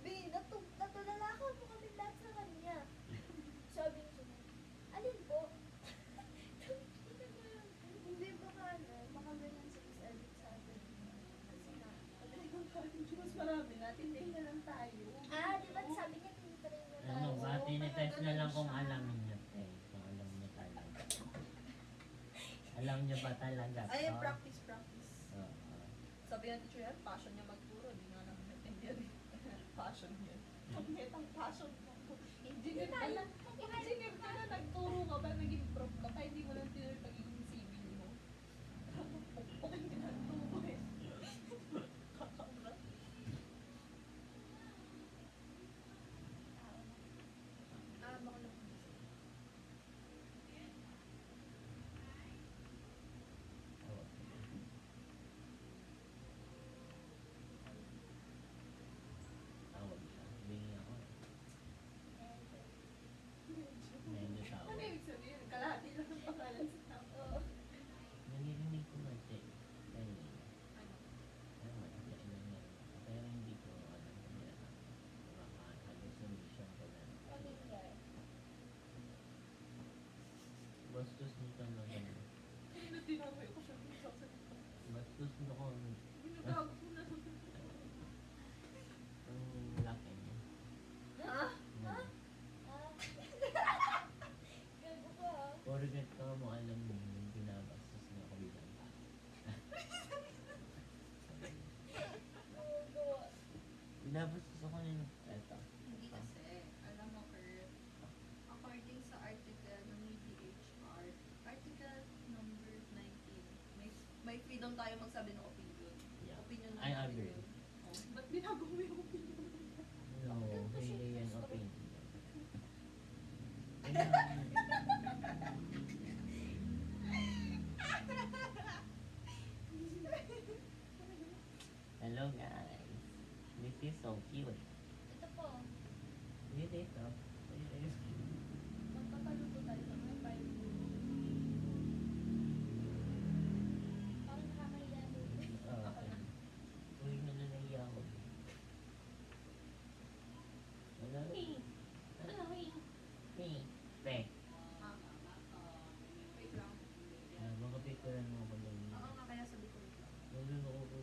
Babe, natulalakan mo kami lahat sa kanya. Sabi niya siya, alin po? Hindi baka baka ganyan sa edit sa atin. Kasi nga, pag-ibang college, mas marami natin, hindi na lang tayo. Ah, di ba sabi niya, tinitry na tayo. Ano ba? Oo, Tinitest kaya na lang ganun kung siya. alam niya. Kung alam niya talaga. Alam niya ba talaga to? Ay, practice. Oo. Sabi ng teacher yan, passion niya magturo. Di nga naman natindihan eh. Passion niya. Pagnet ang passion mo. Engineer ka na. Engineer ka na, nagturo ka ba, naging prof ka pa, hindi mo lang tinuro pagiging civil mo. Okay ka na nagturo eh. Kakabra. Baka lang. Oo. Tawag siya. Bingi ako. Medyo tawag. Ano ibig sabihin? Kalahati lang ang pangalan sa tao. Oo. Nanirinig ko nga siya. Kanina. Ano? Pero matigas na niya. Pero hindi ko alam kung yan. Hallucination ko na. Ano nangyari? Bastos nito na ganun. Ano tinamay ko siya dito sa Bastos nito ko ginagawa ko na. ang laki niya. Ha? Ha? Ah. Gago ka ah. Porket ka mo alam mo yung binabastos niya ako bilang tao. Tapos gusto ko na eto. Hindi kasi, alam mo, Kurt, according sa article ng UDHR, article number 19, may freedom tayo magsabi ng opinion. Yeah. Opinion ng I opinion. agree. Oh, ba't binago mo yung opinion? No, Ganda siya. hindi yan Gusto ko. opinion. Hello guys. This is so cute. Ito po, Dito. magpapaluto tayo ng mga Bible. Parang nakakahiya doon. Ako na. Uy, nananahiya ako. Wala. Me. Pe. Wait lang. Mga picture mo ako doon. Oo nga, kaya sabi ko wait lang. Wala ako.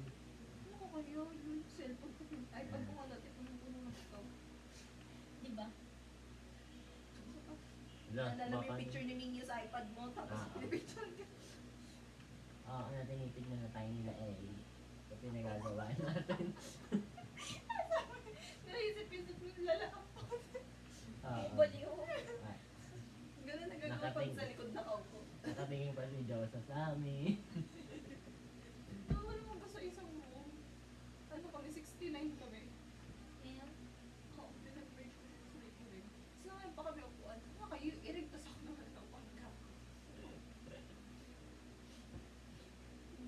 Ano ko kayo? Yung cellphone ko, yung iPad ko nga dati, puno-puno na ito. Diba? Naalala mo yung picture ni Mingyu sa iPad mo, tapos Ah. pinipicture ka. Tinitignan na tayo nila Ito pinagagawa natin. Naisip-isip mo yung lalakap ko. Baliw. Ganun nagagawa pag Nakating. sa likod na ako. Nakatingin pa si Joseph sa amin. Wala mo ba sa isang room? Ano kami, 69 kami. Ayan. Oo, pinag-break ko sa sleep ko rin. Tapos ngayon pa kami upuan. Ano kayo, irigtas ako naman ng pangka.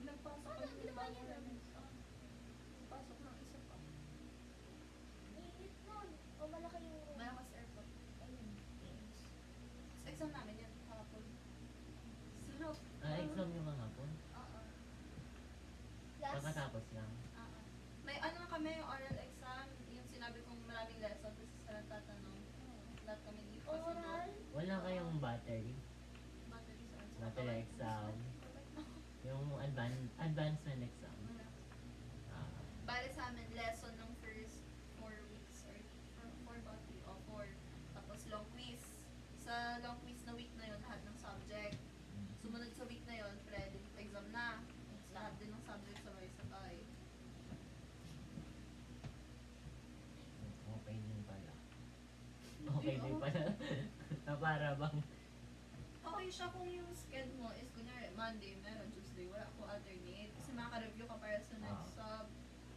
Nagpasok Ano, kami ng ginawa bago niya rin. namin. Pasok ng isa pa. Init nun. O malaki yung room. Malakas aircon. Ayun. Sa exam namin yan, hapon. Sarap. Exam yung mga hapon. Oo. Last. Kakatapos lang. Oo. May ano kami, oral exam, yung sinabi kong maraming lesson, tapos sa tatanong, lahat kami dito. Oral. Wala kayong battery. Battery sa Battery exam. Yung advancement exam. Wala. Ah, Bale sa amin, lesson ng first 4 weeks or 4 ba? O 4. Tapos long quiz. Sa long quiz na week na yun, lahat ng subject. Sumunod sa week na yun, credit exam na. Lahat din ng subject sabay-sabay. okay din pala. Okay din pala. Na para bang Okay siya kung yung schedule mo is kunyari Monday, meron Tuesday, wala ko alternate. Kasi makaka-review ka para sa next sub.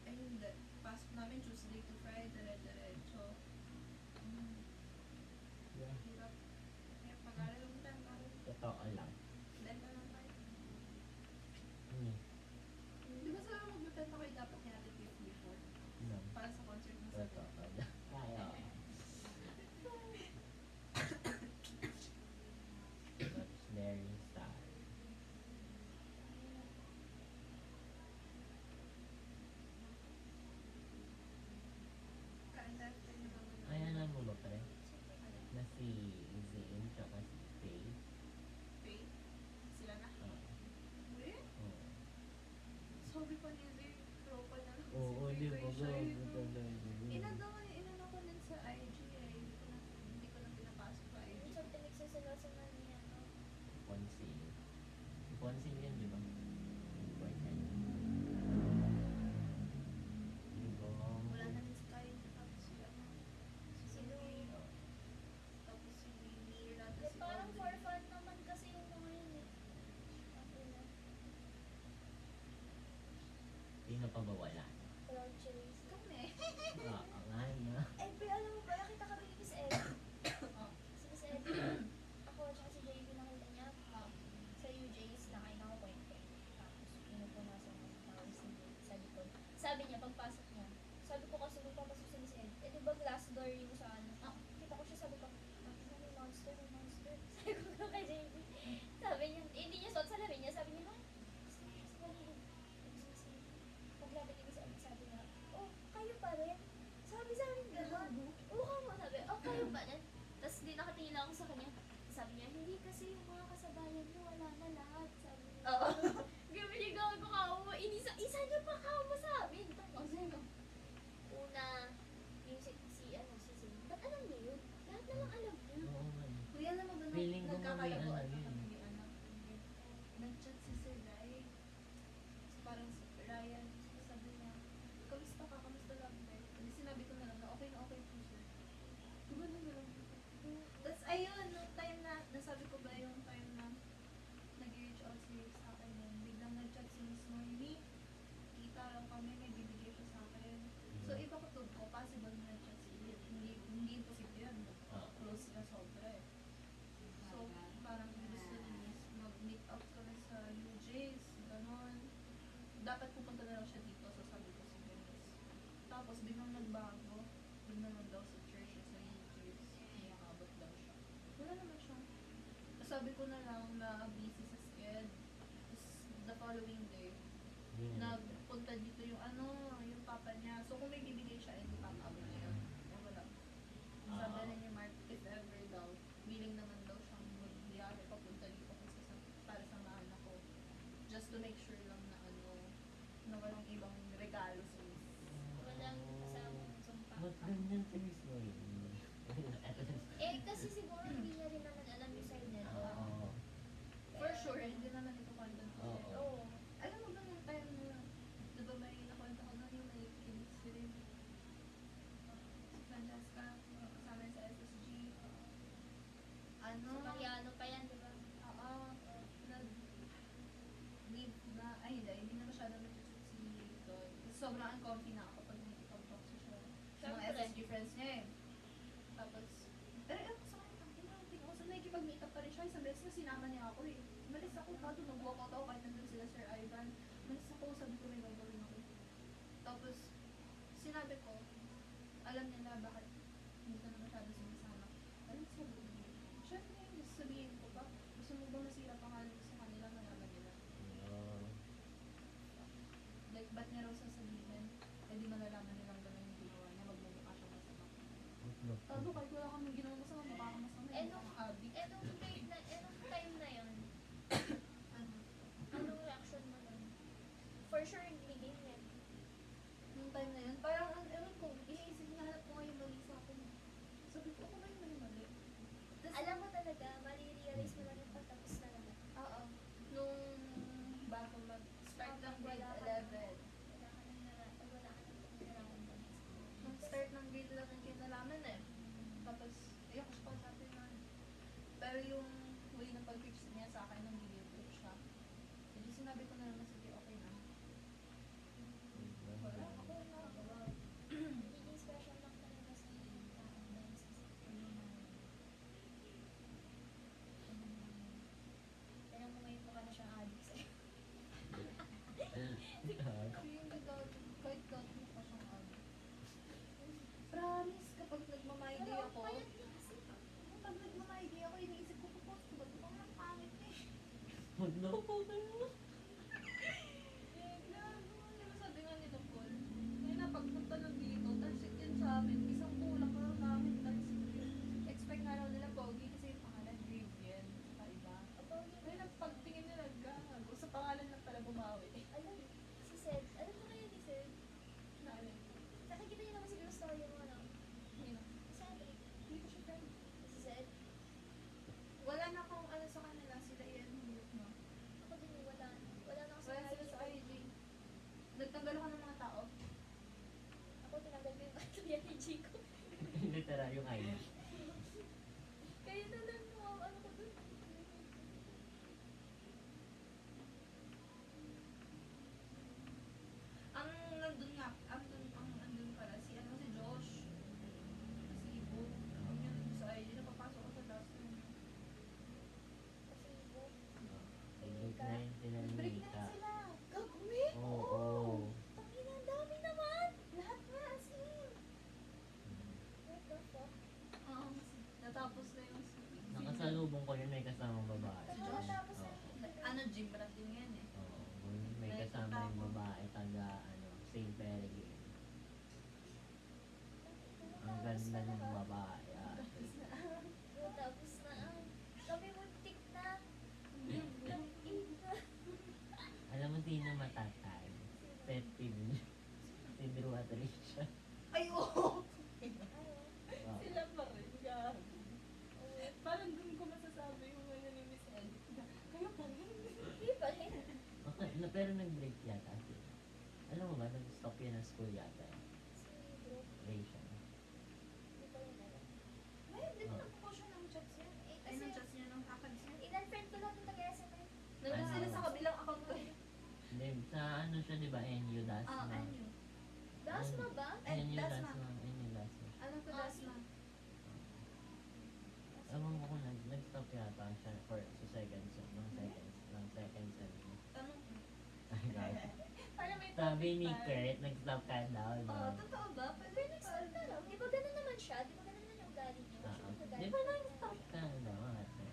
Eh hindi. Pasok namin Tuesday to Friday, dire-diretso. yeah, Hirap. Hirap mag-aral ng dental. totoo lang. Dental lang tayo. Hmm. Di ba sa mag-dental kayo dapat natin before? No. Para sa concert na sa Totoo lang. Kaya. That's very sad. Ka-inductor naman mo na. Ay, alam mo ba pre? Na si Zane tsaka si Faye. Faith? Sila na? Uy? Oo. Sabi pa ni Zay, tropa na lang Oo, si di Faith ba? kay Shai, no? Grabe. Inano ko din sa IG eh. Hindi ko na pinapasok sa IG. Minsan pinagsasalasan niya, no? Ponsil. Si Ponsil yan, di ba? Important. Di ba? Wala na rin si Kyle. Tapos si ano. Si Louie. Tapos si Mira. Eh, Tapos si parang for Audrey. fun naman kasi yung mga yun eh. Okay na. Sino pa ba wala? Cloud chase. Kami. Oo nga na. Eh, pero alam mo ba, nakita kami ni Miss Eddie. Oh. Si Miss Eddie, ako at saka si JV nakita niya. Sa UJ's, nakain ako kwento. sabi ko na lang na busy sa sked. Tapos the following day, Hindi na. nagpunta dito yung yung papa niya. So kung may bibigay siya, hindi papa mo na yun. Wala. Sabi na ni Mark, if ever daw, willing naman daw siyang magbiyari papunta dito kasi para sa mahal ako. Just to make sure lang na na walang ibang regalo sa Walang kasamang sumpa. Ba't ganyan si Miss Lloyd? Eh, kasi siguro hindi niya rin naman alam yung side nito. Oo. For sure, hindi naman ito content ko. Oo. Oo. Alam mo ba yung time na, di ba may nakwento ko na yung may kids si Francesca, kasama sa SSG. So, Mariano pa yan, di ba? Oo, nag-leave na, hindi na masyado nag-shoot si Don. Kasi sobrang uncomfy na ako pag nakikipag-talk siya sa mga Siyempre. SSG friends niya eh. Tapos, pero ewan ko sa kanya, ang tinawag ko. So, nakikipag-meet up pa rin siya. Isang beses na sinama niya ako eh. Malis ako, pato, nag-walk out ako kahit nandun sila Sir Ivan. Malis ako, sabi ko may gagawin ako. Tapos, sinabi ko, alam niya na bakit hindi ka na masyado sumasama. Alam mo, sabi ko, syempre, gusto sabihin ko pa, gusto mo ba masira pangalan ko sa kanila, malaman nila. Like, ba't niya raw sasabihin? Eh, di malalaman nilang gano'n yung ginawa niya, magmumukha siya masama. Sabi ko, kahit wala kami ginawa masama, mukha ka masama, Eh, mukha kang abi. Nung time na yun, Ano? anong reaction mo nun? For sure, leading niya. Nung time na yun, parang, ewan ko, iniisip niya, hanap ko nga yung mali sa akin. Sabi ko, ako ba yung mali? Tas, Alam mo talaga, mali-realize mo lang yung pagtapos na lahat. Oo. Nung bago mag-start ng grade 11, Wala ka nang nararamdaman. nung start ng grade 11 kinalaman eh. Tapos, ayoko siya kausapin na. Pero yung huli ng pag-fix niya sa akin, nang video trip siya. Hindi sinabi ko na naman, sige, okay na. Wala, ako na. Nagiging special lang talaga sa taong dahil sa Tignan mo ngayon mukha na siyang addict sa'yo. Kasi yung kahit dati mo pa siyang ano. Promise, kapag nagmamay-day ako, Payat niya kasi. pag nagmamay-day ako, iniisip ko, post ko ba? Di ba nga ang pangit eh. Magloko ka na. Sabi nga nila Paul, ngayon na pagpunta ng dito, talsik yun sa amin, isang kulang ka lang namin, talsik yun. Expect nga raw nila pogi kasi yung pangalan Vivian, saka iba. Ngayon na pagtingin nila, gago, sa pangalan lang pala bumawi. Alam, si Sed, alam mo kaya ni Sed? Namin, Nakikita niyo naman siguro story mo, no? hindi na. Si Andre, Hindi ko siya friend. si Sed. Wala na akong ano sa kanila, sila yan, hulog na. Ako din, wala na. Wala na ako Wala sila sa IG. Nagtanggal ako ng mga tao. Ako tinanggal ko yung battery ni Chico. Literal yung ID. Kaya na lang mo, ano ko dun? Ang nandun nga, andun pala, si Josh. Si Ibo. Yung yun sa ID, napapasok ko sa last room. Kasi Ibo. Break na yun sila ni Break na Mika. rin sila. Gagawin? Oo. Tangina, ang dami naman! Lahat na, as in. What the fuck? Natapos na yung si Nakasalubong ko yun, may kasamang babae. Si Josh? Tapos Oo. ano, gym rat din yan eh. Oo, may kasama yung babae taga St. Peregrine. Ang ganda ng babae. Tapos na. Kami muntik na. Tangina. Alam mo sino matatay? Pet peeve niya. Si Drew Atricia. Ay, oo! Ano? Wow. Sila pa rin, gabi. Parang dun ko masasabi yung ano ni Miss Ed. Kayo pa rin. Hindi pa rin. Okay, pero nag-break yata sila. Alam mo ba, nag-stop yan ng school yata. Si Bro, Rachel. hindi pa rin alam. May, di ba nagpo siya ng chats niya? Eh, Ay, kasi, ng chats niya ng kakads niya. in-unfriend ko lang yung taga-SMA. Nandun sila sa kabilang account ko eh. Hindi, sa ano siya, di ba? NU Dasma. Anyo. Dasma ba? NU Dasma. Dasma. NU Dasma. Ano ko, Ah, Dasma? Ewan ko kung nag-stop yata siya for sa second sem. Ng second sem. Tanong ko. Ay, guys. Para may Sabi topic ni pa. Kurt, nag-stop ka daw, no? Oo, totoo ba? Pwede Nag-stop na lang. Di ba ganun naman siya? Di ba ganun naman yung ugali niya? Ah, Siya yung di ugali ba niya. nag-stop ka daw? ate?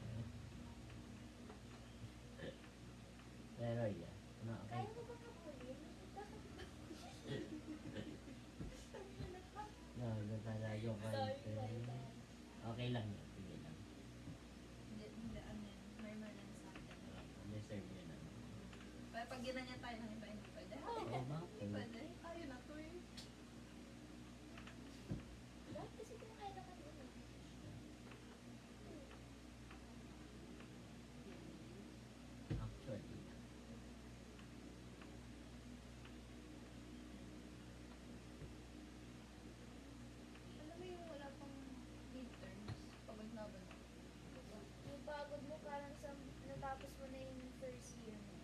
ginanyan tayo ng iba, hindi pwede. Oo, Hindi bakit? pwede. Ayaw na to eh. Lahat kasi kumakain naman yun eh. Actually. Alam mo yung wala pang midterms, pagod na ba na? Yung pagod mo parang sa natapos mo na yung first year mo.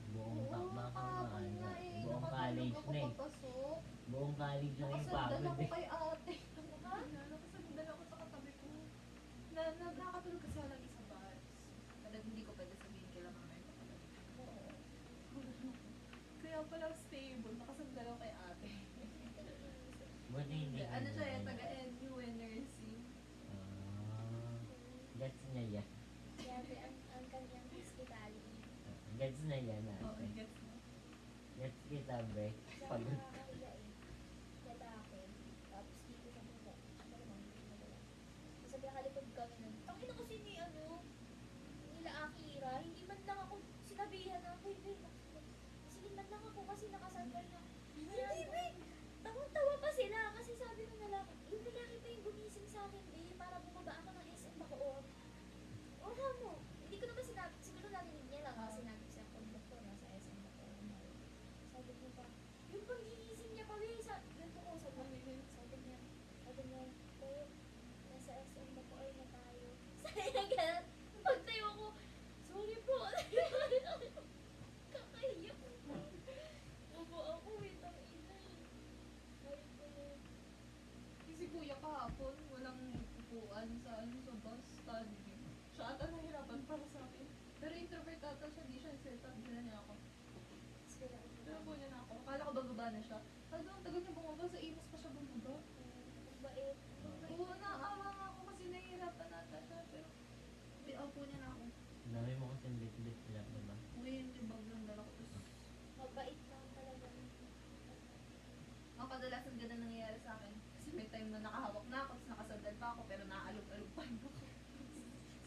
Buong baka kahapon ano, nga eh. buong Nakatulog college ako na eh. papasok. Buong college na yung Nakasandal pagod ako eh. kay ate. Ha? Nakasandal ako sa katabi ko. Nakakatulog kasi ako lagi sa bus. Talagang hindi ko pwede sabihin kailan mamaya yung kapatid. Oo. Kaya pala stable. Nakasandal ako kay ate. Buti hindi Ano siya ganun. yung taga-NU nursing. Ah, gets niya yan. Grabe ang kanyang hospitality. Gets na yan Oo, ate. gets mo. Gets kita, Bre. Sa Pagod. nakakahiya eh. Lalaki. Tapos dito sa puso. Ano naman, hindi mo wala. Sabi nakalikod kami nun. Tangina kasi ni ano, nila Akira, hindi man lang ako sinabihan na, wait, sige man lang ako kasi nakasandal na. Hindi, wait. Tawang-tawa pa sila kasi sabi ng lalaki, yung lalaki pa yung gumising sa akin, para bumaba ako ng SM Bacoor. Wala mo. Hindi ko naman sinabi, siguro narinig niya lang kasi sinabi ko sa konduktor na sa SM Bacoor. Sabi ko pa, yung pag-iising niya pa, ganito ko, sabi niya, "Babe, nasa SM Bacoor na tayo." Sabi niya ganun. Pagtayo ko, sorry po. Kakahiya ko. Ubo ako, wait ang ina eh. Sabi ko na, Kasi kuya kahapon, walang upuan sa bus standing. Siya ata nahirapan para sa akin. Pero introvert ata siya, di siya set-up. Dila niya ako. sila ko. Pero po niya na ako. Akala ko bababa na siya. Ang tagal niya bumaba, sa imas pa siya bumaba. Ang bait. Oo, naawa nga ako kasi nahihirapan ata siya. Pero, po niya na ako. Ang dami mo kasing bit-bit sila, diba? Uy, yung bag lang dala ko. Tapos, Mabait lang talaga. ang kadalasan ganun nangyayari sa akin. Kasi may time na nakahawak na ako, tapos nakasandal pa ako, pero naaalog-alog pa rin ako.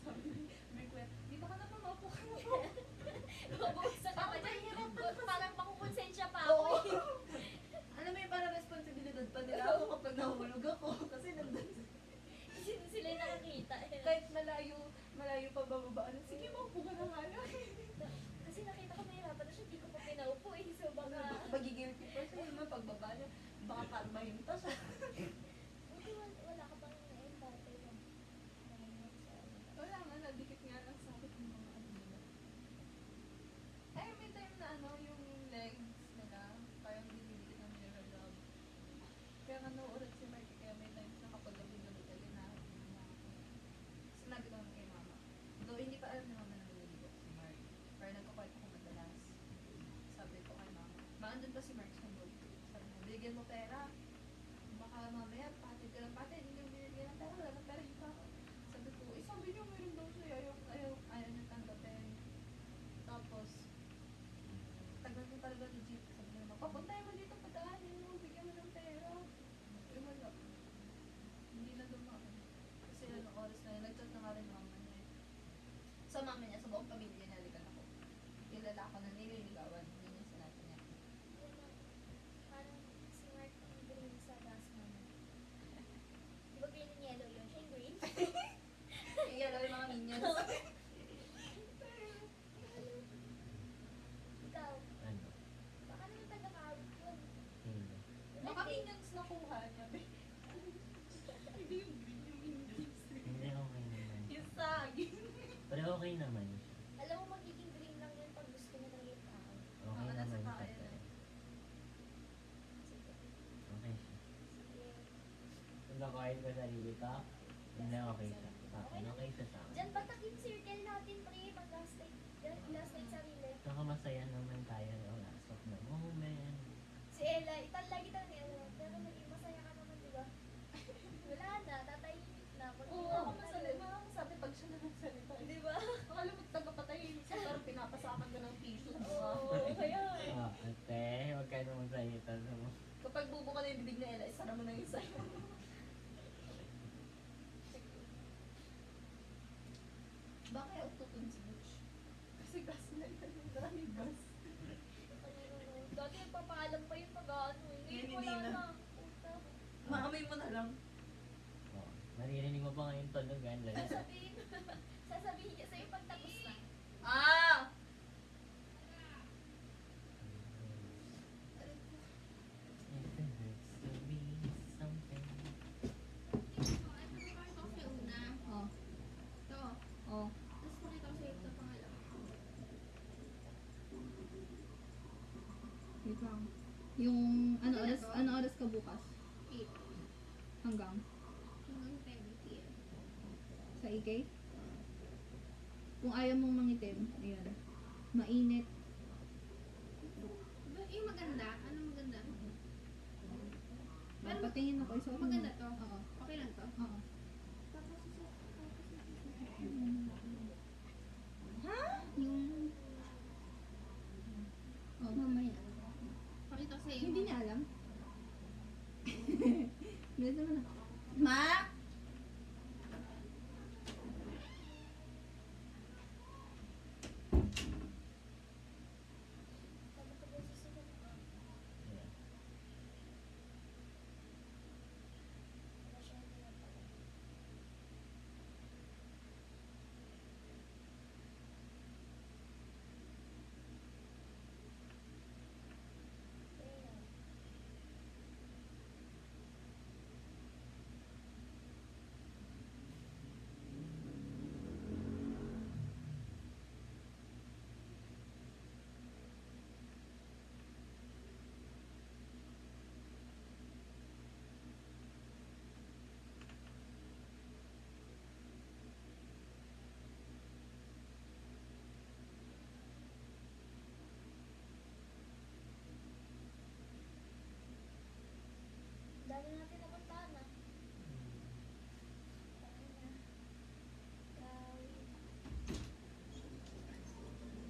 Sabi ni, may kuya, dito ka na pa, maupo ka na po. Mabuksan ka pa dyan. Parang makukonsensya pa ako Oo. eh. Alam mo yung parang responsibilidad pa nila ako kapag nahulog ako. Kasi nandun Kasi sila yung nakakita eh. kahit malayo pa bababa. Sige, maupo ka na nga lang. Kasi nakita ko mahirapan na siya, di ko pa pinaupo eh. So baka, Magigilty pa siya naman pagbaba niya. Baka kalmahin pa siya. buti wala ka pang na-embate lang. Wala nga, nadikit nga lang sa akin yung mga ano nila. Ay, may time na ano, yung legs nila, parang dinidikit ng mirror love. Kaya nga nauulat si Marky, kaya may times na kapag gabi-gabi talaga na sinabi ko naman kay mama. Though hindi pa alam ni mama na naliligo si Mark. Pero nagkakwarto ko madalas. Sabi ko kay mama, andun pa si Mark sa mood. Sabi mo, bigyan mo pera. Baka mamaya, patid ka ng patid, hindi mo binigyan ng pera, wala ng pera yung ako. Sabi ko, sabi niyo, meron daw siya, ayaw niya tanggapin. Tapos, tagal ko talaga legit. Sabi niya, papuntahin mo dito, padaanin mo, bigyan mo ng pera. Eh, wala. Hindi na dumaan. Kasi ano, oras na yun, nag-chat na nga rin mama niya. Sa mama niya, sa buong pamilya niya, ligan ako. Kilala ko na nililigawan, hindi niya sinabi niya. Parang si Mark ang green sa gas naman. Di ba green and yellow yun? Siya yung green? Kaya yung mga minions. Ikaw, Ano? baka naman taga-Mawag yun. Hindi. Baka minions nakuha niya, be. Hindi yung green, yung minions. Hindi okay naman. Yung saging. Pero okay naman siya. Alam mo, magiging green lang yun pag gusto niya ng yung tao. Okay Oo, naman nasa siya. kaya pero na. Sige. Okay siya. Sige. Kung nakain ko sarili ka, hindi okay siya. Sa akin, okay siya sa akin. Diyan batak yung circle natin, pre. Pag last night sarili. Saka masaya naman tayo ng last of the moment. Si Ella, lagi tayo ni Ella. Pero naging masaya ka naman, di ba? Wala na, tatahimik na. Oo, ako masalita. Sabi pag siya na nagsalita. Di ba? Akala mo tagapatay siya, pero pinapasakan ka ng tissue. Oo, kaya eh. Ah, ate, huwag ka na magsalita sa mo. Kapag bubo ka na yung bibig na Ella, isara mo na yung sa'yo. Bakit ututun si Butch? Kasi gas na yun. Maraming gas. Maamoy mo na lang. Oh, maririnig mo pa ngayon tunugan. Lalo sa Sasabihin niya sa'yo pag tapos na. Ah! If it hurts to be something. Pakita ko sa'yo una. Oh. Ito. Oh. Tapos pakita ko sa'yo ito pangalawa. Wait lang. Yung ano oras ka bukas? 8. Hanggang? Hanggang 10 p.m. Sa EK? Kung ayaw mong mangitim, ayan. Mainit. Yung maganda? Ano maganda? Pero Patingin ako. Isuot mo. maganda to? Oo. Okay lang to? Oo. Tapos Ha? Yung... Oh, mamaya. pakita ko sa'yo. Hindi niya alam. Bilis naman na. Ma! Tapos ko yung susunod ko. Yeah. Wala siya yung pinapala. Ayun. Dami natin napuntahan na. Gawin.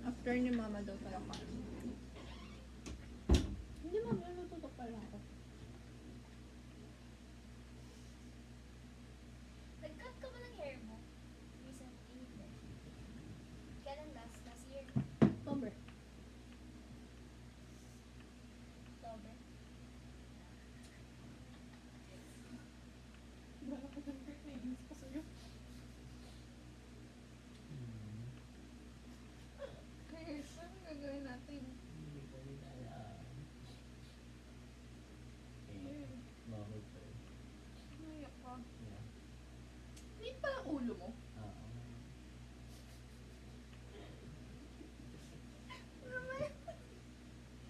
After ni mama daw pala ka. Hindi mama, natutok pala ako. Nag-cut ka ba ng hair mo? Recently, hindi. Kailan last? Last year? October. October? Wala ko ng birthday. Inis pa sa'yo. Hmm. Guys, ano gagawin natin? Hindi ko rin alam. Okay. Bubble first. Naiyak ka. Yeah. Liit pala ang ulo mo. Oo.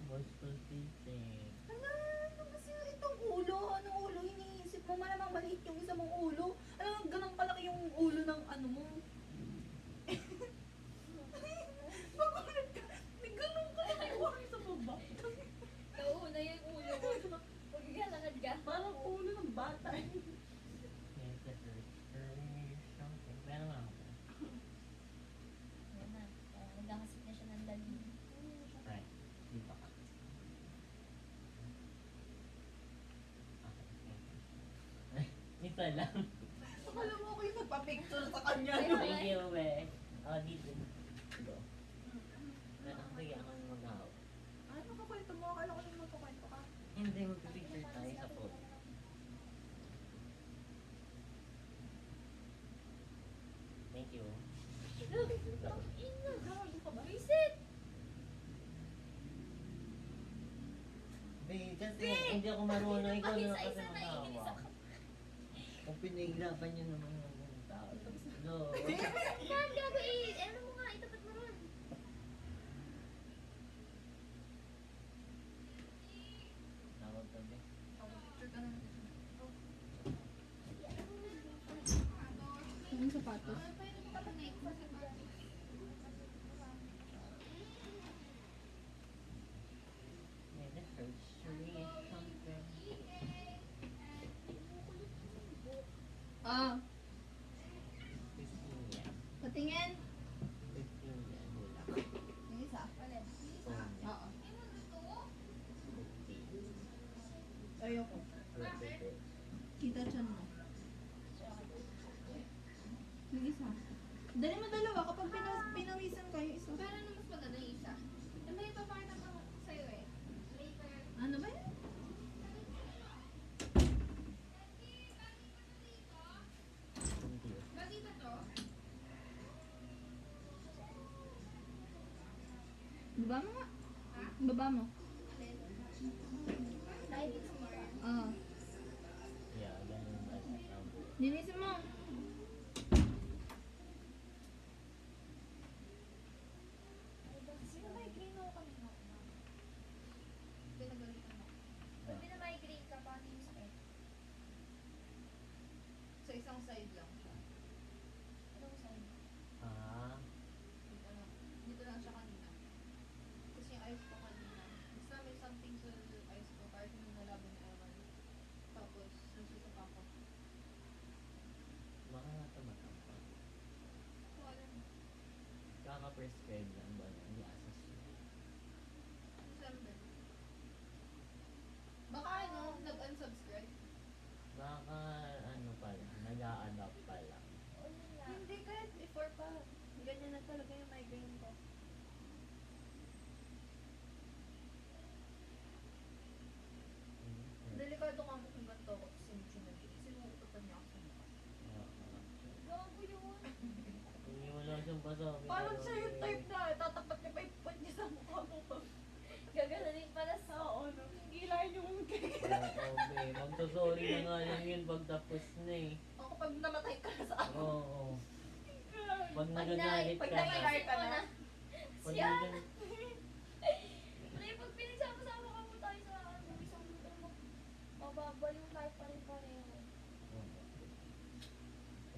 Wishful thinking. Ano kasi itong ulo? Anong ulo? Iniisip mo malamang maliit yung isa mong ulo. Alam mo, ganun kalaki yung ulo ng ano mo. Magulat ka. May ganun kalaki yung ulo sa baba. Nauuna yung ulo ko. Magkakalakad ka. Parang ulo ng bata. Yes, the first something. Meron nga ako. Yan na. Nagkakasip na siya ng dali. Right. Dito ka. Okay. Isa lang. Akala mo ako yung nagpa-picture sa kanya. Ay, no? Thank you, be. Oh, dito. Dito. Sige, ako yung mag-out. Ano ka kwento mo? Akala ko yung magpakwento ka. Hindi, mag-picture tayo sa phone. Thank you. Gago ka ba? Reset! Be, kasi hindi ako marunong. Ikaw na kasi Pakisa-isa na iinis magawa. ako. Kung pinaghirapan nyo naman yung mga tao. No. Yan, gago eh. Ano mo nga, itapat mo ron. Tawag ka, be. Picture ka na. Yan, ano mo nga. Yung sapatos. Ano pa yung kapag na-expo sa bahay? May the first three something. Ah, 15 yan. patingin. 15 yan. Wala. Yung isa. Alin? Oo. 50. Ayoko. Repeated. Kita chan mo. Yung isa. Dali mo dalawa kapag pinawisan ka yung isa. Pero ano mas maganda yung isa? Ano yung papakita ko sa'yo eh? Later. Ano ba yan? Baba mo nga. Baba mo. Dahil it's more. Oo. Yeah, ganun ba? Linisin mo. Sino migraine ako kanina? Pinagalitan mo. Pag minamigraine ka, paano yung sakit? Sa isang side lang siya. Anong sign? Ah, Dito lang. Dito lang siya kanina. Tapos yung eyes ko kanina. Basta may something sa eyes ko. Kahit nung nalaban na ewan. Tapos, nagsusuka ko. baka natamatang pa. Wala na. Kaka-prescribe lang ba yan? Hindi asas yun. December. Baka ano, nag-unsubscribe. Baka ano pala, nag-a-adapt pala. O yun nga. Hindi, kahit before pa. Ganyan na talaga yung migraine ko. Delikado ka mo kung ganito ako sinusunod. Sinuutotan niya ako sa mukha. Gago yun. Hindi mo lang siyang pasabi. Parang siya yung type na tatapat niya pa yung put niya sa mukha mo. Gagalanin pala sa... Oo, no. Gilahin yung Okay, magsasorry na nga lang yun pag tapos na eh. ako pag namatay ka na sa ako. Oo. Pag nagagalit pag ka na. nag-alert ka na. Pag Siya! nagagalit. Pre, pag pinagsama-sama ka mo tayo sa ano, isang lugar mo, mababa yung life pa rin pareho.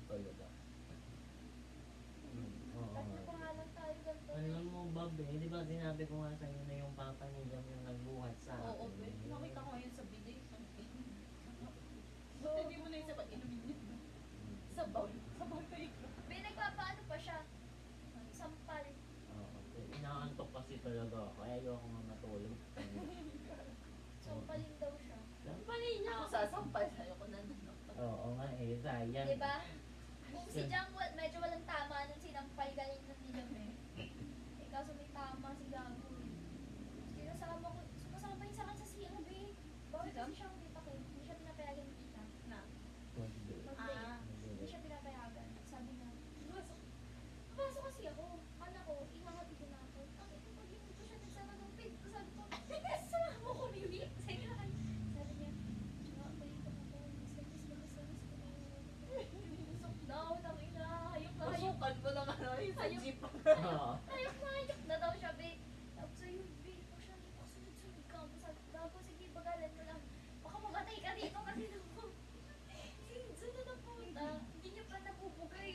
Talaga. Oo At nga. pangalan tayo ganito. Alam mo, Bob eh, di ba sinabi ko nga sa'yo na yung papa ni Jam yung nagbuhat sa akin? Oo, be. Nakita ko ngayon sa bidet. Hindi mo na yung sabat inumin yun. Sa bowl. Sa bowl kayo. May nagpapaano pa siya. Sampal. Oo. Inaantok kasi talaga ako, kaya ayoko nga matulog. Sampalin daw siya. Lampanin niya Ako ako. sasampal sa'yo kung nandun. Oo nga eh, sayang. Diba? Kung si Jang medyo walang tama nung sinampal galing ng nilam eh. Eh kaso may tama si Gago eh. Sinasama ko, sumasama yun sa akin sa CRB. Bawal kasi siyang bitakit. Hindi siya pinapayagan ng kita. Na. Mag-break. Ah. Hindi siya pinapayagan. Sabi niya, pasok kasi ako. Kala ko, ihahatid ko na ako. Ang ito pag hindi ko siya nagsama ng pit. Sabi ko, sama mo ko Mimi. Sabi niya, balik ako. Miss ko na yun. Busok daw, tangina. Hayop na hayop. Pasukan mo lang ano yung sa Ayun. jeep. Oo. Hayop na hayop na daw siya, be. Tapos ayun, be. Pag siya hindi ako sunod-sunod ka. Sabi ko, gago, sige, bagalan mo lang. Baka mamatay ka dito kasi naku. Sinso na napunta. Hindi niya pa nabubugay.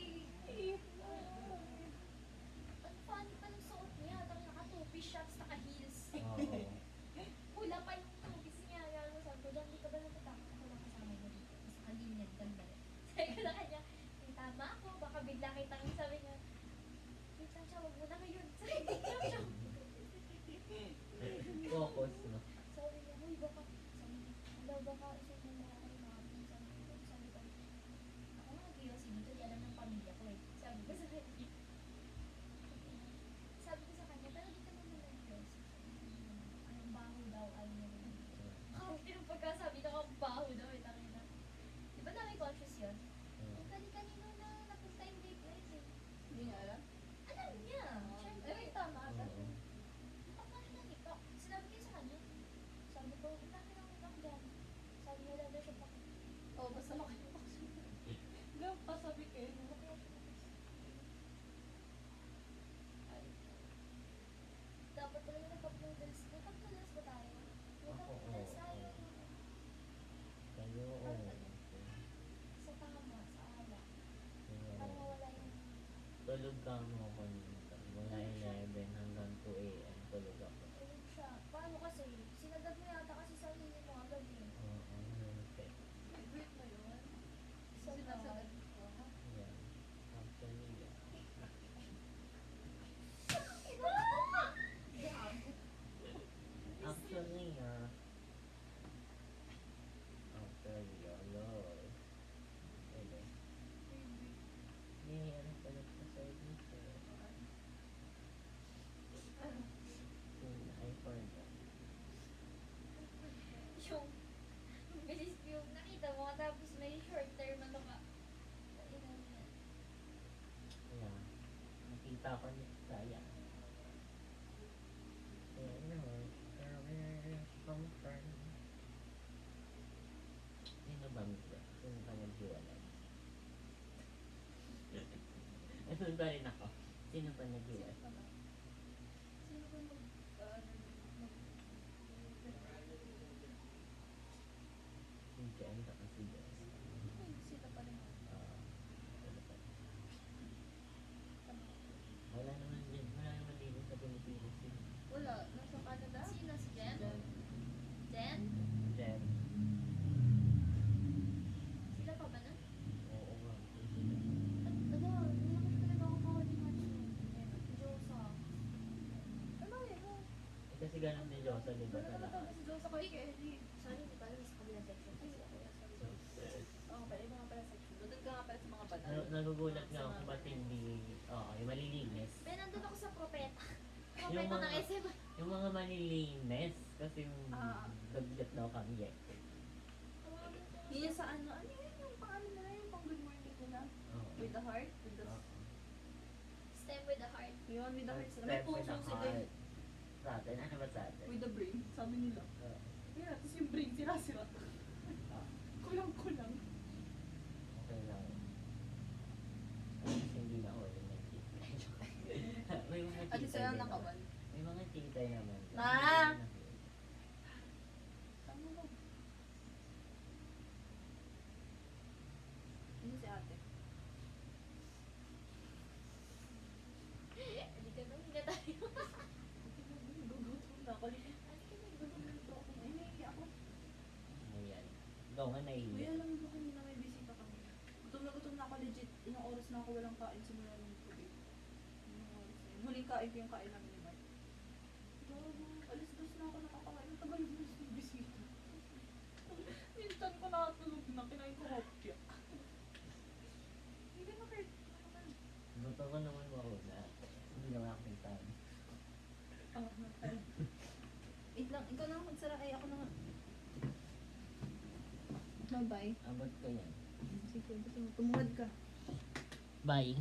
Ang funny pa ng suot niya. Tapos naka two-piece shots, naka heels. Oo. Hula pa yung two-piece niya. Kaya ano, sabi ko, Jang, di ka ba natatakot? Ako lang kasama mo dito. Mas nakalinyad ka na. Sabi ko na kanya, "May tama ako. Baka bigla kitang sabi niya, wait lang siya, wag mo na ngayon. Sabi niya, Focus, no? sabi niya, huy, baka, sabi niya, wala, baka isumbong mo ako ng mga pinsan ko. Sabi ko, ako nga nag-iwas dito, di alam ng pamilya ko eh. Sabi ko sa kanya, sabi ko sa kanya, pero di ka naman nag-iwas. Anong baho daw, ayaw niya rin. Hindi nung pagkasabi na ang baho daw, eh, tangina. Di ba dami conscious yun? Eh, kanino na napunta yung date night eh. Hindi niya alam. Alam niya, syempre. Eh, may tama ata. Oo. Bakit na nito? Sinabi ko sa kanya. Sabi ko, bakit lang lang dyan? Sabi niya, wala daw siya pa. Oo, basta makalimutan ko siya. Gam, pasabi kayo. Ay. Dapat talaga nagpa-noodles. Nagpa-noodles ba tayo? Nagpa-noodles tayo. Kayo, oo. Sa tama, sa ala. Oo. Para mawala yung... Tulog ka mo kanina. Mula 11 hanggang 2 a.m. tulog ako. Ayun siya. Paano kasi? Sinagad mo yata kasi sa sarili mo agad eh. Oo, perfect. Favorite mo yun? Sa Sinasagad ko. Yan. Actually, yan. Actually, lol. Hello. May ano pala sa service. Napagod pa rin ako. Sino pa Sino nag-US? pa ba? Sino ba Si Jen, saka si Jess. Ay, sila pa rin ako. Ano pa? Tama. Wala naman dito sa Pilipinas. Wala, nasa Canada. Sino si Jen? Jen. Jen? Jen. Sila pa ba na? Oo nga. Nalaman talaga ako bawal yung match yun. Si Josa. Ano yun? Kasi ganun ni Josa, di ba? Wala Sa naman lahat. talaga si Josa kay Kelly. Sorry, hindi pala sa kabilang section kasi ako. Oo, pala yung mga pala section. Doon ka nga pala sa mga banal. Nagugulat nga ako ba't hindi, yung malilinis. Ben, nandun ako sa propeta. Yung Propeta ng mga- SM. Yung mga malilinis, kasi Ah. nagbigat daw kami eh. Yun yung sa ano yun yung paano nila yung pang good morning nila? Oo. With the heart? With the... Oo. Stem with the heart. Yun, with the heart sila. Step May with puso the sila eh. heart. Sa atin, ano ba sa atin? With the brain, sabi nila. Oo. Yeah, tapos yung brain sira-sira. Ah, Kulang-kulang. okay lang. At hindi na ako yung nag-chika. May mga At chika isa lang din nakawan. naman. May mga chika naman. Ma! Tama ba? Yun si ate. Hindi ka nang hinga tayo. Gugutom na ako. Gugutom ako. Ay, naiiyak ako. Ayan. Ikaw nga Uy, naiinit. alam mo ba kanina may bisita kami? Gutom na ako legit. Ilang oras na ako walang kain simula nung gabi. Ilang oras na yun. Huling kain ko yung kain namin ni Mark. Gago, alis-dos na ako nakakain. Ang tagal mo yung bisita. Minsan ko nakatulog na. Kinain ko hopya. Hindi na kahit. Gusto ko naman mauna. Hindi naman ako nagtahan. Wait lang, ikaw na magsara. Ay, ako na nga. Bye-bye. Abot ko yan. Sige, gusto mo. Tumuhad ka. Bye.